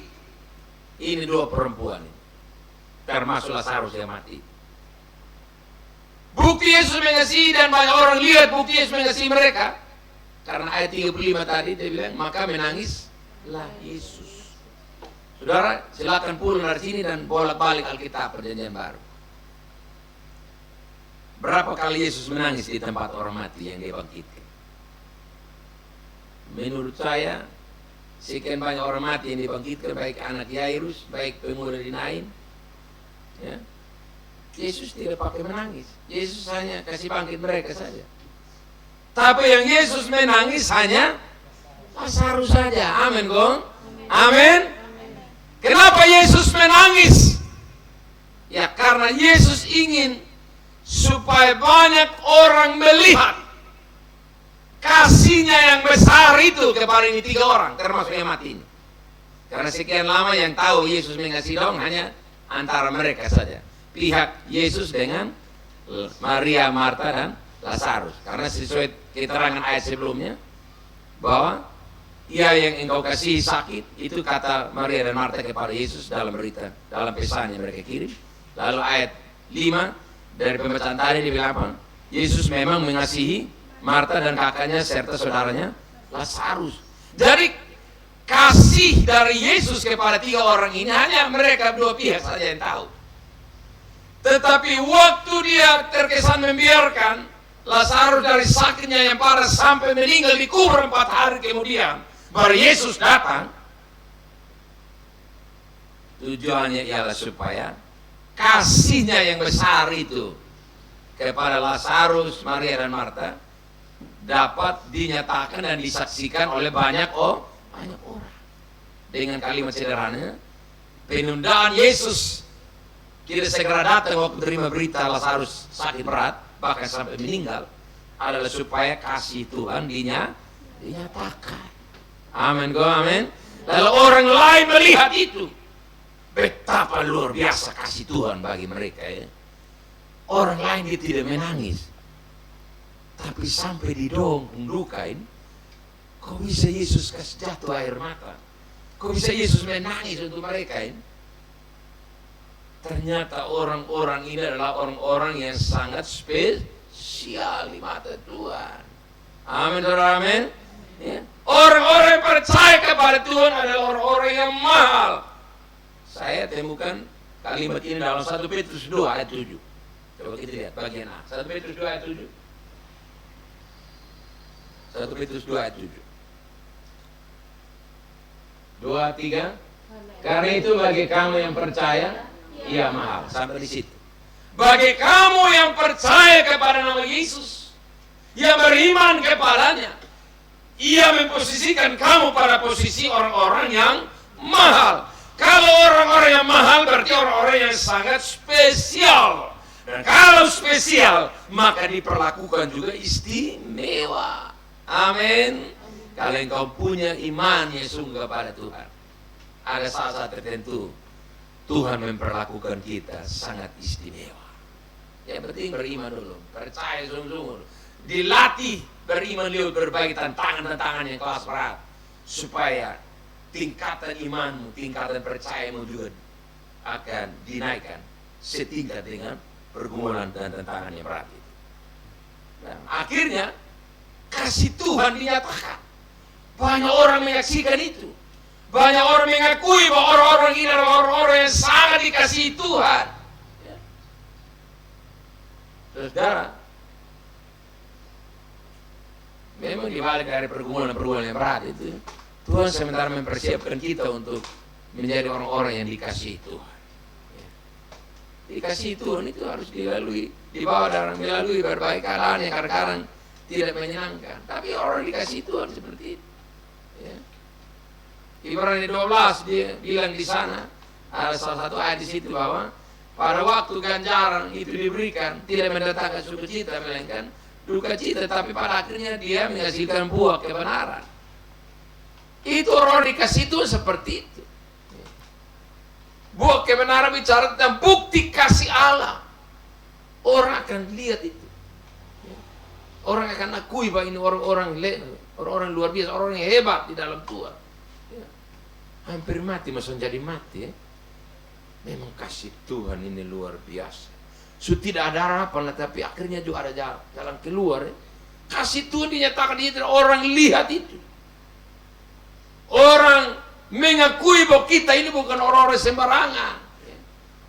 [SPEAKER 2] Ini dua perempuan ini, termasuk Lazarus yang mati. Bukti Yesus mengasihi, dan banyak orang lihat bukti Yesus mengasihi mereka. Karena ayat 35 tadi dia bilang, maka menangislah Yesus. Saudara, silakan pulang dari sini dan bolak-balik Alkitab Perjanjian Baru. Berapa kali Yesus menangis di tempat orang mati yang dia bangkitkan? Menurut saya sekian banyak orang mati yang dibangkitkan, baik anak Yairus, baik pemuda di Nain. Ya. Yesus tidak pakai menangis. Yesus hanya kasih bangkit mereka saja. Tapi yang Yesus menangis hanya Lazarus saja. Amin, Gong. Amin. Kenapa Yesus menangis? Ya karena Yesus ingin supaya banyak orang melihat kasihnya yang besar itu kepada ini 3 orang, termasuk yang mati ini. Karena sekian lama yang tahu Yesus mengasihi dong hanya antara mereka saja. Pihak Yesus dengan Maria, Marta, dan Lazarus. Karena sesuai keterangan ayat sebelumnya, bahwa ia yang engkau kasihi sakit, itu kata Maria dan Marta kepada Yesus dalam berita, dalam pesan yang mereka kirim. Lalu ayat 5 dari pembacaan tadi dibilang apa? Yesus memang mengasihi Marta dan kakaknya serta saudaranya Lazarus. Jadi kasih dari Yesus kepada 3 orang ini hanya mereka 2 pihak saja yang tahu. Tetapi waktu dia terkesan membiarkan Lazarus dari sakitnya yang parah sampai meninggal dikubur 4 hari kemudian, baru Yesus datang. Tujuannya ialah supaya kasihnya yang besar itu kepada Lazarus, Maria dan Marta dapat dinyatakan dan disaksikan oleh banyak orang. Dengan kalimat sederhananya, penundaan Yesus tidak segera datang waktu terima berita Lazarus sakit berat, bahkan sampai meninggal, adalah supaya kasih Tuhan dinyatakan. Amin, go amin. Lalu orang lain melihat itu, betapa luar biasa kasih Tuhan bagi mereka ya. Orang lain dia tidak menangis, tapi sampai didongdukain, kok bisa Yesus kasih jatuh air mata? Kok bisa Yesus menangis untuk mereka ini? Ternyata orang-orang ini adalah orang-orang yang sangat spesial di mata Tuhan. Amin, saudara, amin. Ya. Orang-orang yang percaya kepada Tuhan adalah orang-orang yang mahal. Saya temukan kalimat ini dalam 1 Petrus 2 ayat 7. Coba kita lihat bagian A. 1 Petrus 2 ayat 7. 1 Petrus 2 ayat 7. 2, 3. Karena itu bagi kamu yang percaya, ia mahal. Sampai di situ. Bagi kamu yang percaya kepada nama Yesus, yang beriman kepadanya, ia memposisikan kamu pada posisi orang-orang yang mahal. Kalau orang-orang yang mahal berarti orang-orang yang sangat spesial. Dan kalau spesial, maka diperlakukan juga istimewa. Amin. Kalau engkau punya iman yang sungguh kepada Tuhan, ada saat-saat tertentu Tuhan memperlakukan kita sangat istimewa. Yang penting beriman dulu, percaya sungguh-sungguh, dilatih beriman lewat berbagai tantangan-tantangan yang kelas berat, supaya tingkatan imanmu, tingkatan percayamu juga akan dinaikkan setingkat dengan pergumulan dan tantangan yang berat itu. Nah, akhirnya kasih Tuhan dinyatakan. Banyak orang menyaksikan itu. Banyak orang mengakui bahwa orang-orang ini adalah orang-orang yang sangat dikasihi Tuhan. Ya. Saudara, memang dibalik dari pergumulan-pergumulan yang berat itu, Tuhan sementara mempersiapkan kita untuk menjadi orang-orang yang dikasihi Tuhan. Ya. Dikasihi Tuhan itu harus dibawa dalam melalui berbagai keadaan yang kadang-kadang tidak menyenangkan. Tapi orang dikasihi Tuhan seperti itu. Ya. Ibrani 12 dia bilang di sana, ada salah satu ayat di situ bahwa pada waktu ganjaran itu diberikan tidak mendatangkan sukacita melainkan duka cita, tapi pada akhirnya dia menghasilkan buah kebenaran. Itu orang dikasih Tuhan seperti itu. Buah kebenaran bicara tentang bukti kasih Allah. Orang akan lihat itu. Orang akan akui bahwa ini orang luar biasa, orang yang hebat di dalam Tuhan. Ya. Hampir mati, maksudnya jadi mati. Ya. Memang kasih Tuhan ini luar biasa. Tidak ada harapan, tapi akhirnya juga ada jalan keluar. Ya. Kasih Tuhan dinyatakan di situ, orang lihat itu. Orang mengakui bahwa kita ini bukan orang-orang sembarangan. Ya.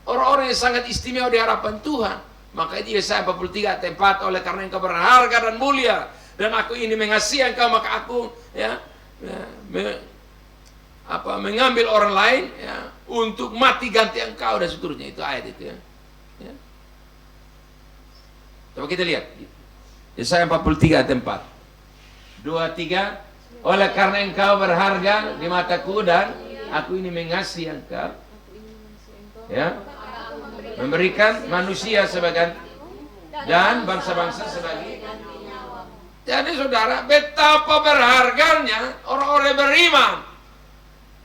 [SPEAKER 2] Orang-orang yang sangat istimewa di hadapan Tuhan. Maka itu Yesaya 43 tempat, oleh karena engkau berharga dan mulia dan aku ini mengasihi engkau, maka aku mengambil orang lain ya, untuk mati ganti engkau dan seterusnya. Itu ayat itu ya. Ya. Coba kita lihat Yesaya 43 ayat 4. 2, 3. Oleh karena engkau berharga di mataku dan aku ini mengasihi engkau, ya, memberikan manusia sebagai dan bangsa-bangsa sebagai. Jadi saudara, betapa berharganya orang-orang beriman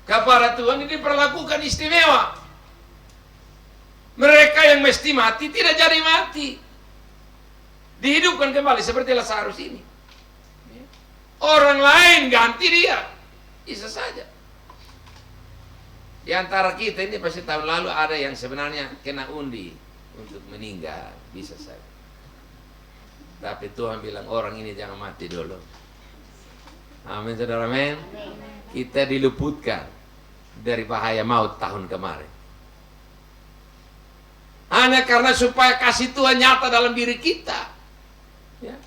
[SPEAKER 2] kepada Tuhan ini diperlakukan istimewa. Mereka yang mesti mati tidak jadi mati, dihidupkan kembali seperti Lazarus ini. Orang lain ganti dia, bisa saja. Di antara kita ini pasti tahun lalu ada yang sebenarnya kena undi untuk meninggal, bisa saja. Tapi Tuhan bilang orang ini jangan mati dulu. Amin saudara, amin. Kita diluputkan dari bahaya maut tahun kemarin. Hanya karena supaya kasih Tuhan nyata dalam diri kita. Ya.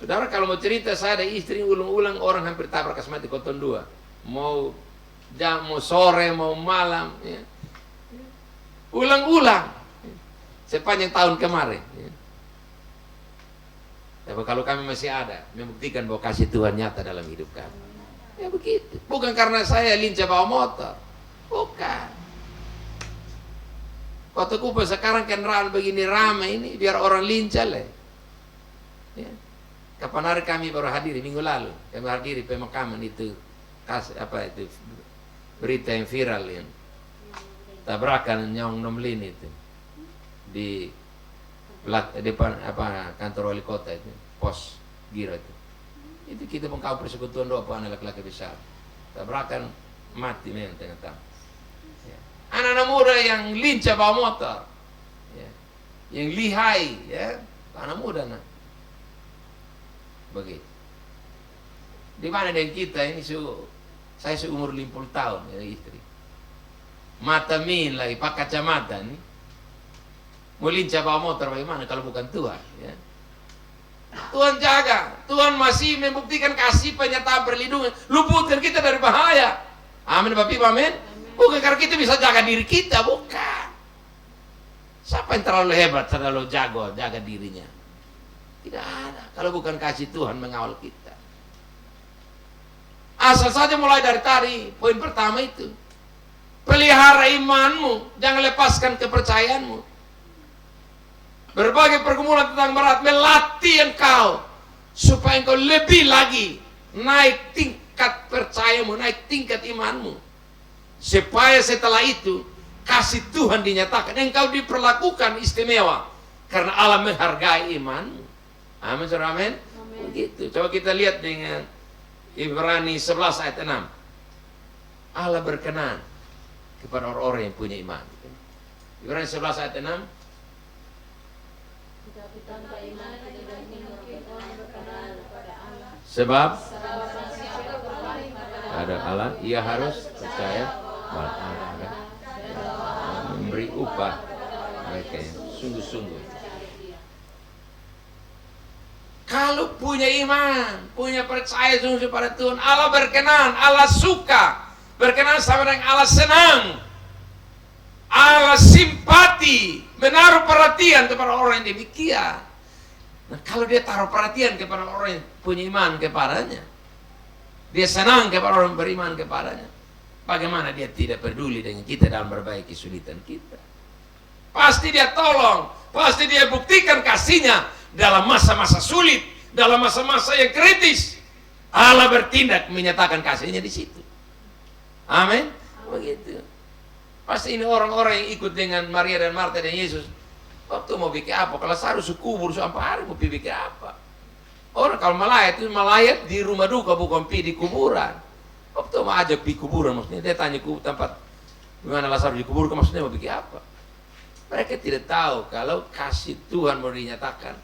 [SPEAKER 2] Saudara kalau mau cerita, saya ada istri ulang-ulang orang hampir tabrak kasih mati Koton 2. Mau sore, mau malam. Ya. Ulang-ulang. Sepanjang tahun kemarin. Ya. Tapi kalau kami masih ada, membuktikan bahwa kasih Tuhan nyata dalam hidup kami. Ya begitu. Bukan karena saya lincah bawa motor. Bukan. Kota Kupa sekarang kendaraan begini ramai ini, biar orang lincah lah. Ya. Kapan hari kami baru hadiri, minggu lalu. Kami hadiri pemakaman itu, berita yang viral yang tabrakan Nyong Nomlin itu. Di depan kantor wali kota itu, pos Giro itu. Itu kita mengkau persekutuan doa anak laki-laki besar. Tabrakan mati memang tengah-tengah. Ya. Anak-anak muda yang lincah bawa motor, ya. Yang lihai, ya, anak muda nak. Begitu. Di mana dengan kita ini saya seumur 50 tahun ya istri. Mata min lagi pakai kacamata nih. Mau lincah bawa motor bagaimana kalau bukan Tuhan, ya. Tuhan jaga, Tuhan masih membuktikan kasih penyertaan perlindungan, luputkan kita dari bahaya. Amin Bapak Ibu, amin. Bukan karena kita bisa jaga diri kita, bukan. Siapa yang terlalu hebat, terlalu jago jaga dirinya? Tidak ada kalau bukan kasih Tuhan mengawal kita. Asal saja mulai dari tadi, poin pertama itu. Pelihara imanmu, jangan lepaskan kepercayaanmu. Berbagai pergumulan tentang berat melatih engkau supaya engkau lebih lagi naik tingkat percayamu, naik tingkat imanmu. Supaya setelah itu kasih Tuhan dinyatakan, engkau diperlakukan istimewa karena Allah menghargai imanmu. Amin, saudara, amin. Begitu. Coba kita lihat dengan Ibrani 11 ayat 6. Allah berkenan kepada orang-orang yang punya iman. Ibrani 11 ayat 6. Sebab ada Allah, ia harus percaya bahwa Allah memberi upah mereka yang sungguh-sungguh. Kalau punya iman, punya percaya sungguh pada Tuhan, Allah berkenan, Allah suka, berkenan sama dengan Allah senang, Allah simpati, menaruh perhatian kepada orang yang demikian. Nah, kalau dia taruh perhatian kepada orang yang punya iman kepadanya, dia senang kepada orang beriman kepadanya, bagaimana dia tidak peduli dengan kita dalam berbagai kesulitan kita? Pasti dia tolong, pasti dia buktikan kasihnya dalam masa-masa sulit, dalam masa-masa yang kritis. Allah bertindak menyatakan kasihnya di situ. Amin. Begitu. Pasti ini orang-orang yang ikut dengan Maria dan Marta dan Yesus. Waktu mau bikin apa? Kalau harus kubur sampai hari mau bikin apa? Orang kalau melayat itu melayat di rumah duka, bukan di kuburan. Waktu mau ajak di kuburan, maksudnya dia tanya tempat di mana Lazarus dikuburkan, maksudnya mau bikin apa? Mereka tidak tahu kalau kasih Tuhan mau dinyatakan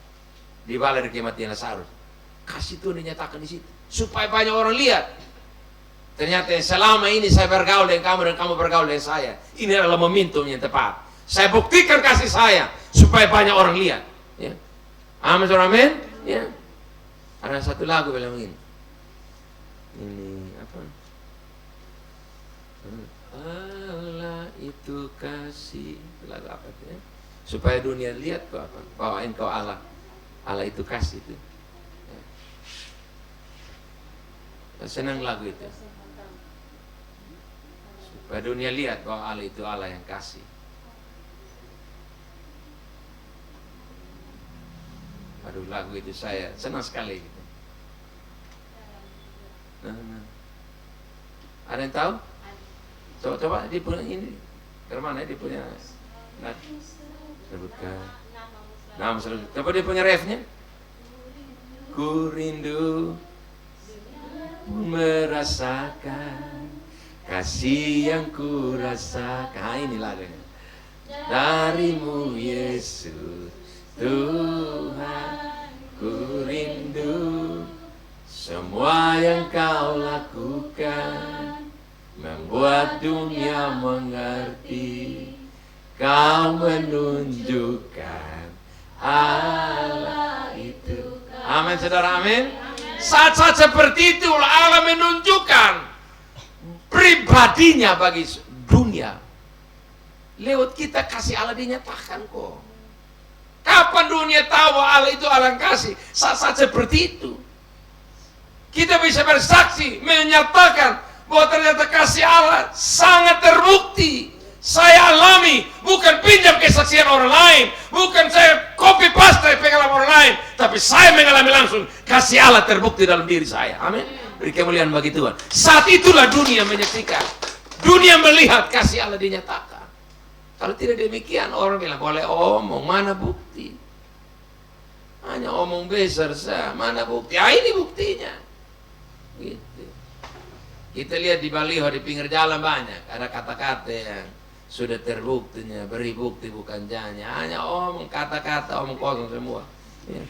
[SPEAKER 2] di balik kematian Lazarus. Kasih Tuhan dinyatakan di situ supaya banyak orang lihat. Ternyata yang selama ini saya bergaul dengan kamu dan kamu bergaul dengan saya, ini adalah momentum yang tepat. Saya buktikan kasih saya supaya banyak orang lihat. Ya. Amin, saudara, amin. Ya. Ada satu lagu bilang begini. Ini apa? Allah itu kasih. Lagu apa itu ya? Supaya dunia lihat kok apa? Bahwa engkau Allah. Allah itu kasih itu. Ya. Senang lagu itu. Supaya dunia lihat bahwa Allah itu Allah yang kasih. Aduh, lagu itu saya senang sekali gitu. Ada yang tahu? Coba dia punya ini. Dari mana dia punya? Sebutkan. Nama selalu. Coba dia punya refnya. Ku rindu merasakan kasih yang ku rasakan. Ini lagunya. Darimu Yesus Tuhan, ku rindu semua yang kau lakukan, membuat dunia mengerti. Kau menunjukkan Allah itu. Amin, saudara, amin. Saat-saat seperti itu Allah menunjukkan pribadinya bagi dunia. Lewat kita kasih Allah dinyatakan kok. Kapan dunia tahu Allah itu Allah yang kasih? Saat-saat seperti itu. Kita bisa bersaksi, menyatakan bahwa ternyata kasih Allah sangat terbukti. Saya alami, bukan pinjam kesaksian orang lain, bukan saya copy paste pengalaman orang lain, tapi saya mengalami langsung kasih Allah terbukti dalam diri saya. Amin. Beri kemuliaan bagi Tuhan. Saat itulah dunia menyaksikan, dunia melihat kasih Allah dinyatakan. Kalau tidak demikian, orang bilang boleh omong, mana bukti? Hanya omong besar saja, mana bukti? Ah, ini buktinya. Gitu. Kita lihat di baliho di pinggir jalan banyak ada kata-kata yang sudah terbuktinya, beri bukti bukan janji. Hanya omong kata-kata, omong kosong semua. Ya.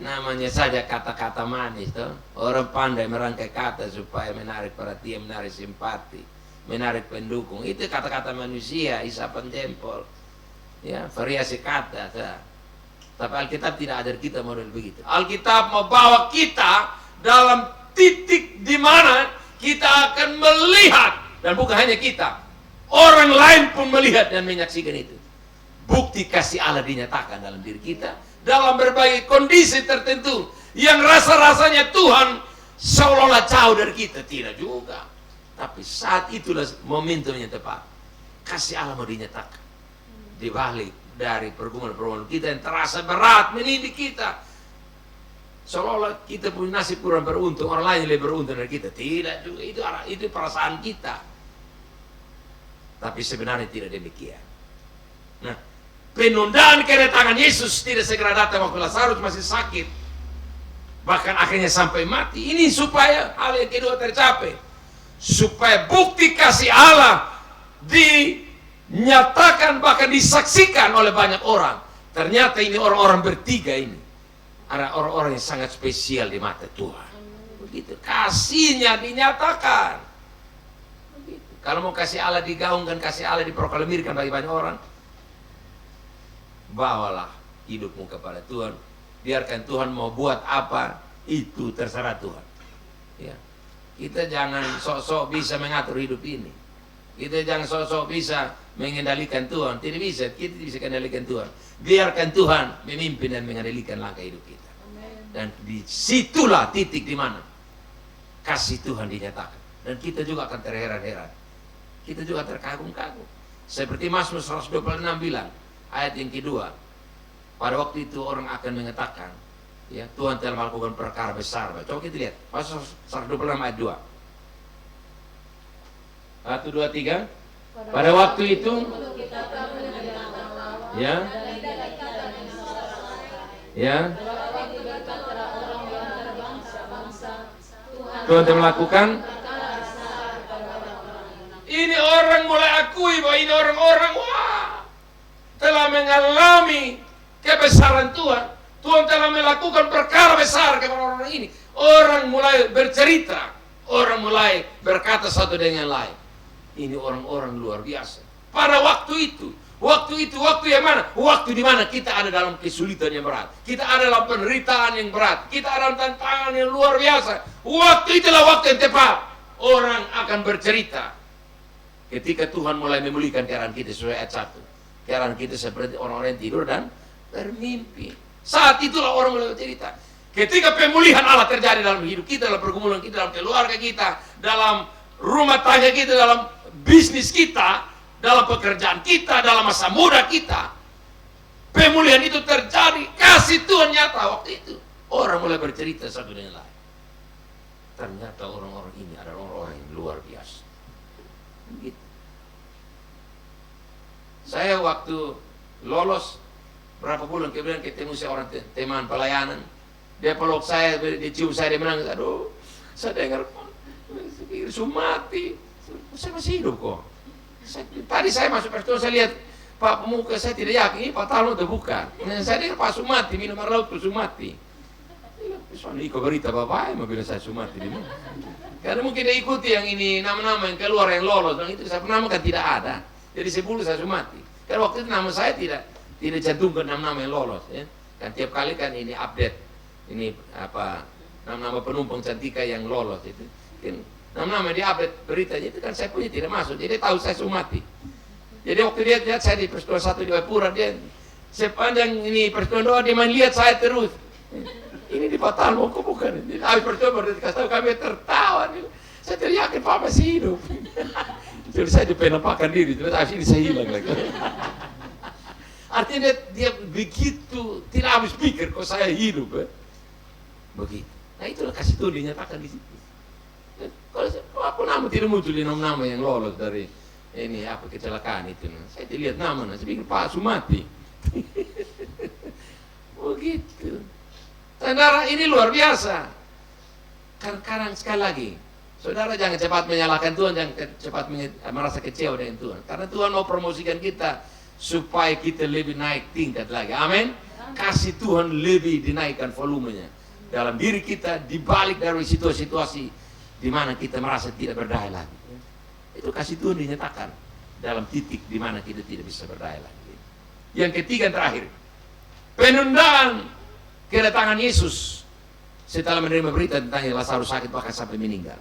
[SPEAKER 2] Namanya saja kata-kata manis toh. Orang pandai merangkai kata supaya menarik perhatian, menarik simpati, menarik pendukung. Itu kata-kata manusia, isapan jempol. Ya, variasi kata. Tapi Alkitab tidak ajar kita model begitu. Alkitab membawa kita dalam titik di mana kita akan melihat, dan bukan hanya kita, orang lain pun melihat dan menyaksikan itu. Bukti kasih Allah dinyatakan dalam diri kita dalam berbagai kondisi tertentu yang rasa-rasanya Tuhan seolah-olah jauh dari kita. Tidak juga. Tapi saat itulah momentum yang tepat. Kasih Allah mau dinyatakan di balik dari pergumulan-pergumulan kita yang terasa berat menindih kita. Seolah-olah kita punya nasib kurang beruntung, orang lain lebih beruntung dari kita. Tidak juga, itu perasaan kita. Tapi sebenarnya tidak demikian. Nah, penundaan kedatangan Yesus tidak segera datang waktu Lazarus masih sakit, bahkan akhirnya sampai mati. Ini supaya hal yang kedua tercapai, supaya bukti kasih Allah dinyatakan bahkan disaksikan oleh banyak orang. Ternyata ini orang-orang bertiga ini ada orang-orang yang sangat spesial di mata Tuhan. Begitu kasihnya dinyatakan. Begitu. Kalau mau kasih Allah digaungkan, kasih Allah diproklamirkan bagi banyak orang, bawalah hidupmu kepada Tuhan. Biarkan Tuhan mau buat apa, itu terserah Tuhan. Ya. Kita jangan sok-sok bisa mengatur hidup ini. Kita jangan sok-sok bisa mengendalikan Tuhan. Tidak bisa, kita bisa mengendalikan Tuhan. Biarkan Tuhan memimpin dan mengendalikan langkah hidup kita. Dan disitulah titik di mana kasih Tuhan dinyatakan. Dan kita juga akan terheran-heran. Kita juga terkagum-kagum. Seperti Mazmur 126 bilang, ayat yang kedua, pada waktu itu orang akan mengatakan, ya, Tuhan telah melakukan perkara besar. Coba kita lihat, Mazmur 126 ayat 2. 1, 2, 3. Pada waktu itu, ya, ya, Tuhan telah melakukan. Ini orang mulai akui bahwa ini orang-orang telah mengalami kebesaran Tuhan. Tuhan telah melakukan perkara besar kepada orang ini. Orang mulai bercerita, orang mulai berkata satu dengan lain. Ini orang-orang luar biasa. Pada waktu itu waktu yang mana? Waktu di mana kita ada dalam kesulitan yang berat. Kita ada dalam penderitaan yang berat. Kita ada dalam tantangan yang luar biasa. Waktu itulah waktu yang tepat. Orang akan bercerita. Ketika Tuhan mulai memulihkan keadaan kita sesuai ayat 1. Keadaan kita seperti orang-orang yang tidur dan bermimpi. Saat itulah orang mulai bercerita. Ketika pemulihan Allah terjadi dalam hidup kita, dalam pergumulan kita, dalam keluarga kita, dalam rumah tangga kita, dalam bisnis kita, dalam pekerjaan kita, dalam masa muda kita, pemulihan itu terjadi, kasih Tuhan nyata waktu itu. Orang mulai bercerita satu dengan lain. Ternyata orang-orang ini adalah orang-orang yang luar biasa. Gitu. Saya waktu lolos berapa bulan kemudian ketemu seorang teman pelayanan, dia peluk saya, dia cium saya, dia menangis. Aduh, saya dengar Sumati, saya masih hidup kok. Tadi saya masuk pertemuan, saya lihat Pak Pemuka, saya tidak yakin ini Pak Talon atau bukan. Saya dengar Pak Sumati minum air laut ke Sumati. Soalnya ikut berita bapak mau bilang saya Sumati di mana? Karena mungkin dia ikuti yang ini nama-nama yang keluar yang lolos, dan itu saya nama kan tidak ada. Jadi sebelum saya Sumati. Karena waktu itu nama saya tidak cantumkan nama-nama yang lolos, ya. Kan tiap kali kan ini update, ini apa nama-nama penumpang cantika yang lolos itu. Kan nama-nama di update beritanya itu kan saya punya tidak masuk, jadi tahu saya Sumati. Jadi waktu dia lihat saya di pertemuan 1 di Wapura, dia sepanjang ini pertemuan doa dia main lihat saya terus. Ini di Batal mau kok bukan? Habis pertemuan baru dikasih tahu kami tertawa. Saya tidak yakin Pak masih hidup. Jadi saya dipenampakan diri, terus habis ini saya hilang lagi. Artinya dia begitu tidak habis pikir kok saya hidup, begitu. Nah itulah kasih Tuhan dinyatakan di situ. Kalau apa nama tidak muncul di nama-nama yang lolos dari ini apa kecelakaan itu, saya dilihat nama, saya pikir Pak Sumati. Begitu. Saudara, ini luar biasa. Kadang-kadang sekali lagi, saudara jangan cepat menyalahkan Tuhan, jangan cepat merasa kecewa dengan Tuhan. Karena Tuhan mau promosikan kita supaya kita lebih naik tingkat lagi. Amin. Kasih Tuhan lebih dinaikkan volumenya dalam diri kita, dibalik dari situasi-situasi di mana kita merasa tidak berdaya lagi. Itu kasih Tuhan dinyatakan dalam titik di mana kita tidak bisa berdaya lagi. Yang ketiga dan terakhir, penundaan kedatangan Yesus setelah menerima berita tentang Lazarus sakit bahkan sampai meninggal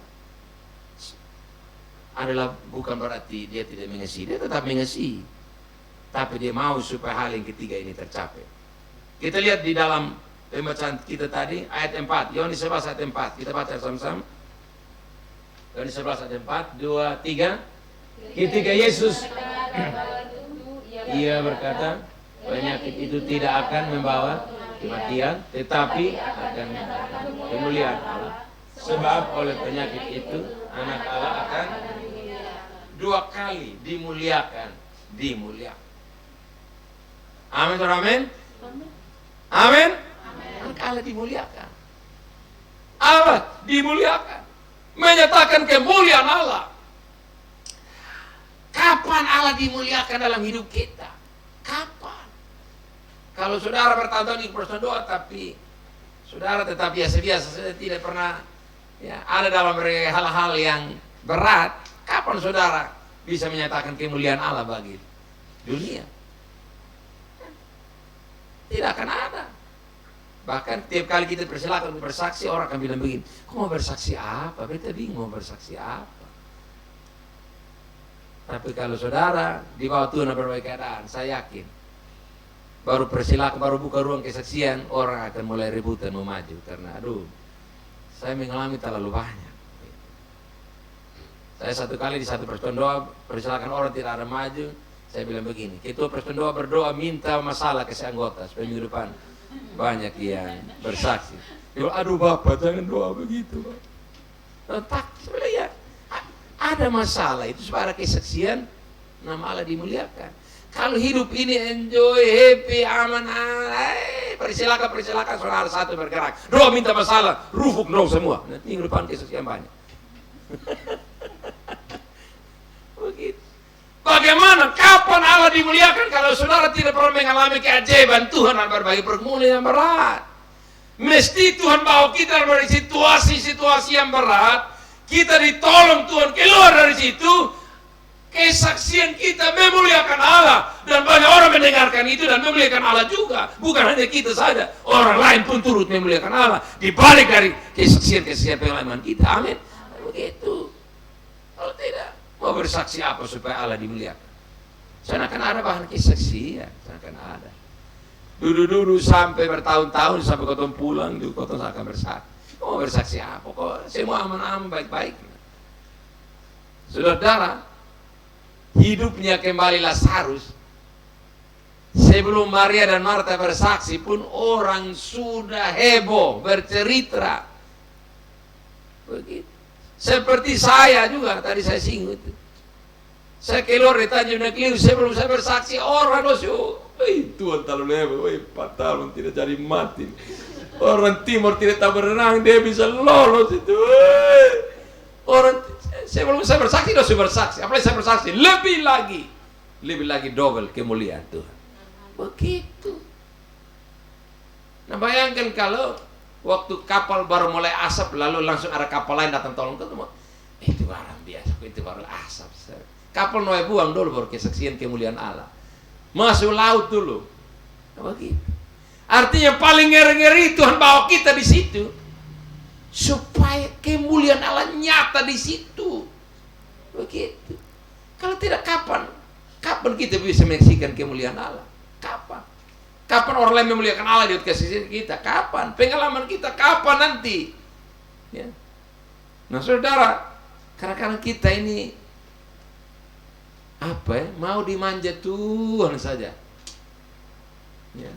[SPEAKER 2] adalah bukan berarti dia tidak mengasihi, dia tetap mengasihi, tapi dia mau supaya hal yang ketiga ini tercapai. Kita lihat di dalam pembacaan kita tadi ayat 4, Yohanes 11 ayat 4, kita baca sama-sama. Yohanes 11 ayat 4, 2, 3. Ketika Yesus ia berkata, penyakit itu tidak akan membawa kematian, tetapi akan kemuliaan Allah. Sebab oleh penyakit itu anak Allah akan 2 kali dimuliakan. Amin, amin. Amin. Anak Allah dimuliakan. Allah dimuliakan, menyatakan kemuliaan Allah. Kapan Allah dimuliakan dalam hidup kita? Kapan? Kalau saudara bertahun-tahun ikut pertemuan doa, tapi saudara tetap biasa-biasa, saya tidak pernah ya, ada dalam hal-hal yang berat, kapan saudara bisa menyatakan kemuliaan Allah bagi dunia? Tidak akan ada. Bahkan tiap kali kita persilakan bersaksi, orang akan bilang begini, kok mau bersaksi apa? Beta bingung mau bersaksi apa. Tapi kalau saudara di bawah Tuhan berbagai keadaan, saya yakin baru persilakan, baru buka ruang kesaksian, orang akan mulai rebutan mau maju. Karena aduh, saya mengalami terlalu banyak. Saya satu kali di satu pertemuan doa, persilakan orang tidak ada maju, saya bilang begini, ketua pertemuan doa berdoa minta masalah ke anggota supaya minggu depan banyak yang bersaksi. Dia bilang, aduh Bapak jangan doa begitu. Tak, sebenarnya ada masalah itu supaya kesaksian nama Allah dimuliakan. Kalau hidup ini enjoy, happy, aman, persilakan saudara satu bergerak. Doa minta masalah, rufuk no semua. Nanti minggu depan kesaksian banyak. Begitu. Bagaimana? Kapan Allah dimuliakan kalau saudara tidak pernah mengalami keajaiban Tuhan dan berbagai pergumulan yang berat? Mesti Tuhan bawa kita dari situasi-situasi yang berat. Kita ditolong Tuhan keluar dari situ. Kesaksian kita memuliakan Allah, dan banyak orang mendengarkan itu dan memuliakan Allah juga. Bukan hanya kita saja, orang lain pun turut memuliakan Allah dibalik dari kesaksian pengalaman kita. Amin. Begitu. Kalau tidak, Mau bersaksi apa supaya Allah dimuliakan? Sana kan ada bahan kesaksian, sana kan ada. Dulu sampai bertahun-tahun sampai kau pulang, dulu kau akan bersaksi. Mau bersaksi apa? Kok semua aman-aman baik-baik. Saudara, hidupnya kembali Lazarus. Sebelum Maria dan Marta bersaksi pun orang sudah heboh bercerita. Begitu. Seperti saya juga tadi saya singgung itu. Saya keluar di Tanjung Nekliu sebelum saya bersaksi orang dosu. Tuhan terlalu hebat, 4 tahun tidak jadi mati. Orang timur tidak tahu berenang, dia bisa lolos itu. Orang sebelum saya bersaksi dosu bersaksi, apalagi saya bersaksi lebih lagi double kemuliaan Tuhan. Begitu. Nah bayangkan kalau waktu kapal baru mulai asap lalu langsung ada kapal lain datang tolong ketemu. Itu barang biasa, itu baru asap. Kapal Noe buang dulu baru kesaksian kemuliaan Allah. Masuk laut dulu. Nah, begitu. Artinya paling ngeri-ngeri Tuhan bawa kita di situ supaya kemuliaan Allah nyata di situ. Begitu. Kalau tidak kapan kita bisa menyaksikan kemuliaan Allah? Kapan? Kapan orang lain memuliakan Allah di kasih kita? Kapan? Pengalaman kita kapan nanti? Ya. Nah saudara, kadang-kadang kita ini mau dimanja Tuhan saja. Ya.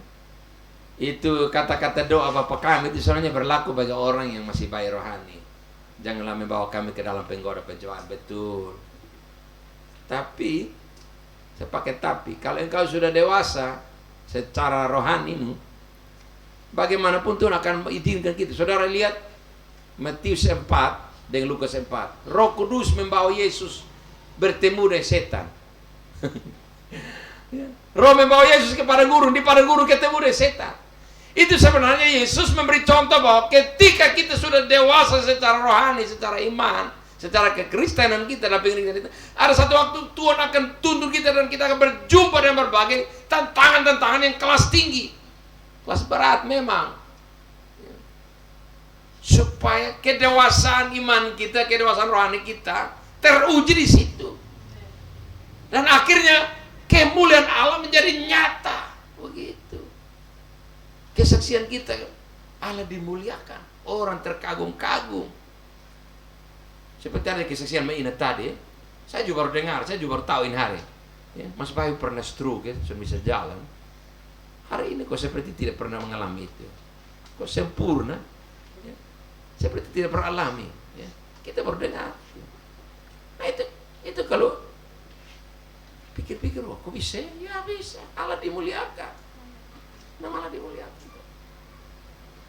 [SPEAKER 2] Itu kata-kata doa Bapa kami itu sebenarnya berlaku bagi orang yang masih bayi rohani. Janganlah membawa kami ke dalam penggoda pencobaan, betul. Tapi saya pakai tapi, kalau engkau sudah dewasa secara rohanimu, bagaimanapun Tuhan akan izinkan kita. Saudara lihat Matius 4 dengan Lukas 4. Roh Kudus membawa Yesus bertemu dengan setan. Roh membawa Yesus ke padang gurun, di padang gurun ketemu dengan setan. Itu sebenarnya Yesus memberi contoh bahwa ketika kita sudah dewasa secara rohani, secara iman, secara kekristenan kita dalam pengiringan kita, ada satu waktu Tuhan akan tuntun kita dan kita akan berjumpa dengan berbagai tantangan-tantangan yang kelas tinggi, kelas berat memang, supaya kedewasaan iman kita, kedewasaan rohani kita teruji di situ, dan akhirnya kemuliaan Allah menjadi nyata. Begitu. Kesaksian kita, Allah dimuliakan, orang terkagum-kagum. Seperti ada kesaksian Mbak Ina tadi, saya juga baru dengar, saya juga baru tahu ini hari. Ya, Mas Bayu pernah stroke, ya, sudah bisa jalan. Hari ini kok seperti tidak pernah mengalami itu. Kok sempurna, ya, seperti tidak pernah alami. Ya. Kita baru dengar. Nah itu kalau pikir-pikir, wah kok bisa? Ya bisa. Allah dimuliakan. Nama Allah dimuliakan.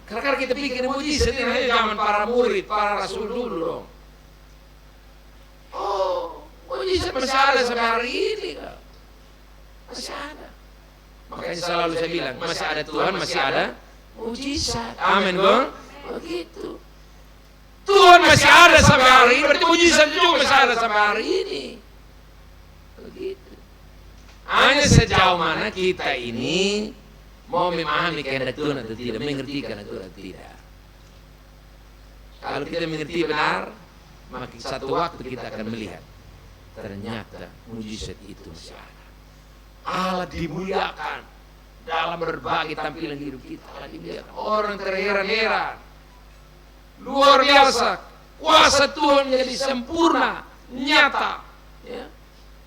[SPEAKER 2] Karena kita pikir mujizat ini hanya zaman para murid, para rasul dulu dong. Oh, mujizat masih ada sampai hari ini kan? Masih ada. Makanya selalu saya bilang, masih ada Tuhan, masih ada mujizat. Amin, Bang. Begitu. Tuhan masih ada sampai hari ini, berarti mujizat juga masih ada sampai hari ini. Begitu. Hanya sejauh mana kita ini mau memahami kehendak Tuhan atau tidak, mengerti kehendak Tuhan atau tidak. Kalau kita mengerti benar, maka satu waktu kita akan melihat ternyata mujizat itu masih ada. Allah dimuliakan dalam berbagai tampilan hidup kita. Allah dimuliakan. Orang terheran-heran. Luar biasa. Kuasa Tuhan menjadi sempurna, nyata. Ya.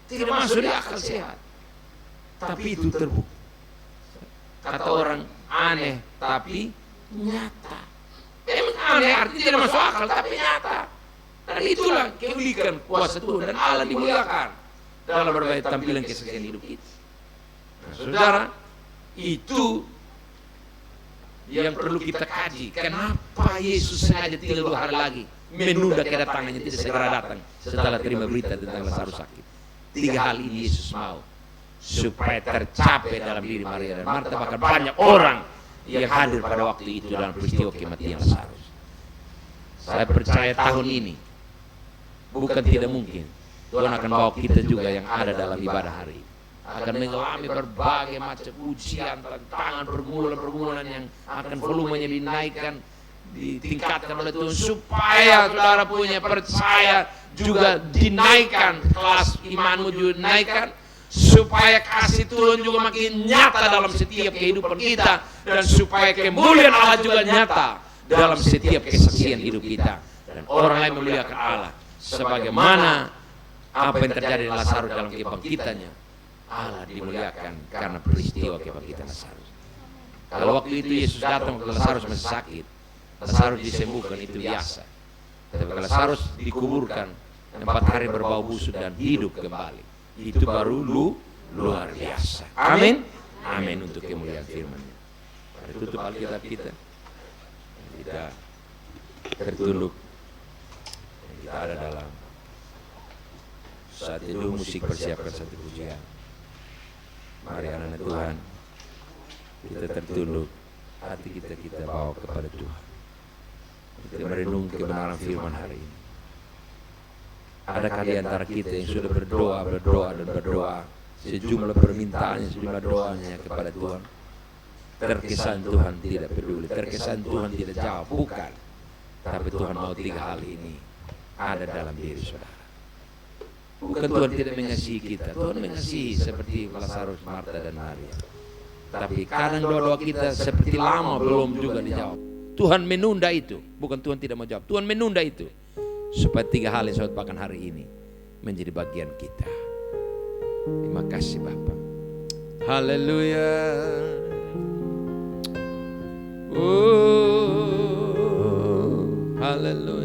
[SPEAKER 2] Tidak masuk di akal sehat. Tapi itu terbukti. Kata orang aneh tapi nyata. Memang aneh artinya tidak masuk akal tapi nyata. Dan itulah keulikan kuasa Tuhan dan Allah dimuliakan dalam berbagai tampilan kesaksian hidup kita. Nah, saudara, itu yang perlu kita kaji. Kenapa Yesus sengaja tinggal 2 hari lagi, menunda kedatangannya, tidak segera datang setelah terima berita tentang Lazarus sakit. 3 hal ini Yesus mau supaya tercapai dalam diri Maria dan Marta, bahkan banyak orang yang hadir pada waktu itu dalam peristiwa kematian Lazarus. Saya percaya tahun ini bukan tidak mungkin Tuhan akan bawa kita juga yang ada dalam ibadah hari, akan mengalami berbagai macam ujian, tantangan, pergumulan-pergumulan yang akan volumenya dinaikkan, ditingkatkan oleh Tuhan supaya saudara punya percaya juga dinaikkan, kelas imanmu juga dinaikkan, supaya kasih Tuhan juga makin nyata dalam setiap kehidupan kita, dan supaya kemuliaan Allah juga nyata dalam setiap kesaksian hidup kita, dan orang lain memuliakan Allah sebagaimana apa yang terjadi di Lazarus dalam kebangkitannya. Allah dimuliakan karena peristiwa kebangkitan Lazarus. Kalau waktu itu Yesus datang ke Lazarus masih sakit, Lazarus disembuhkan, itu biasa. Tapi kalau Lazarus dikuburkan 4 hari berbau busuk dan hidup kembali, itu baru luar biasa. Amin. Amin untuk kemuliaan firman-Nya. Mari tutup Alkitab kita. Kita tertunduk. Kita ada dalam saat itu musik persiapkan satu pujian. Mari anak-anak Tuhan, kita tertunduk, hati kita bawa kepada Tuhan. Kita merenung kebenaran firman hari ini. Adakah di antara kita yang sudah berdoa sejumlah permintaannya, sejumlah doanya kepada Tuhan? Terkesan Tuhan tidak peduli, terkesan Tuhan tidak jawab, bukan. Tapi Tuhan mau 3 hal ini ada dalam diri saudara. Bukan Tuhan tidak mengasihi kita, Tuhan mengasihi seperti Lazarus, Marta dan Maria. Tapi kadang doa-doa kita seperti lama belum juga dijawab. Tuhan menunda itu, bukan Tuhan tidak mau jawab. Tuhan menunda itu supaya 3 hal yang saya katakan hari ini menjadi bagian kita. Terima kasih Bapa. Haleluya. Oh, haleluya.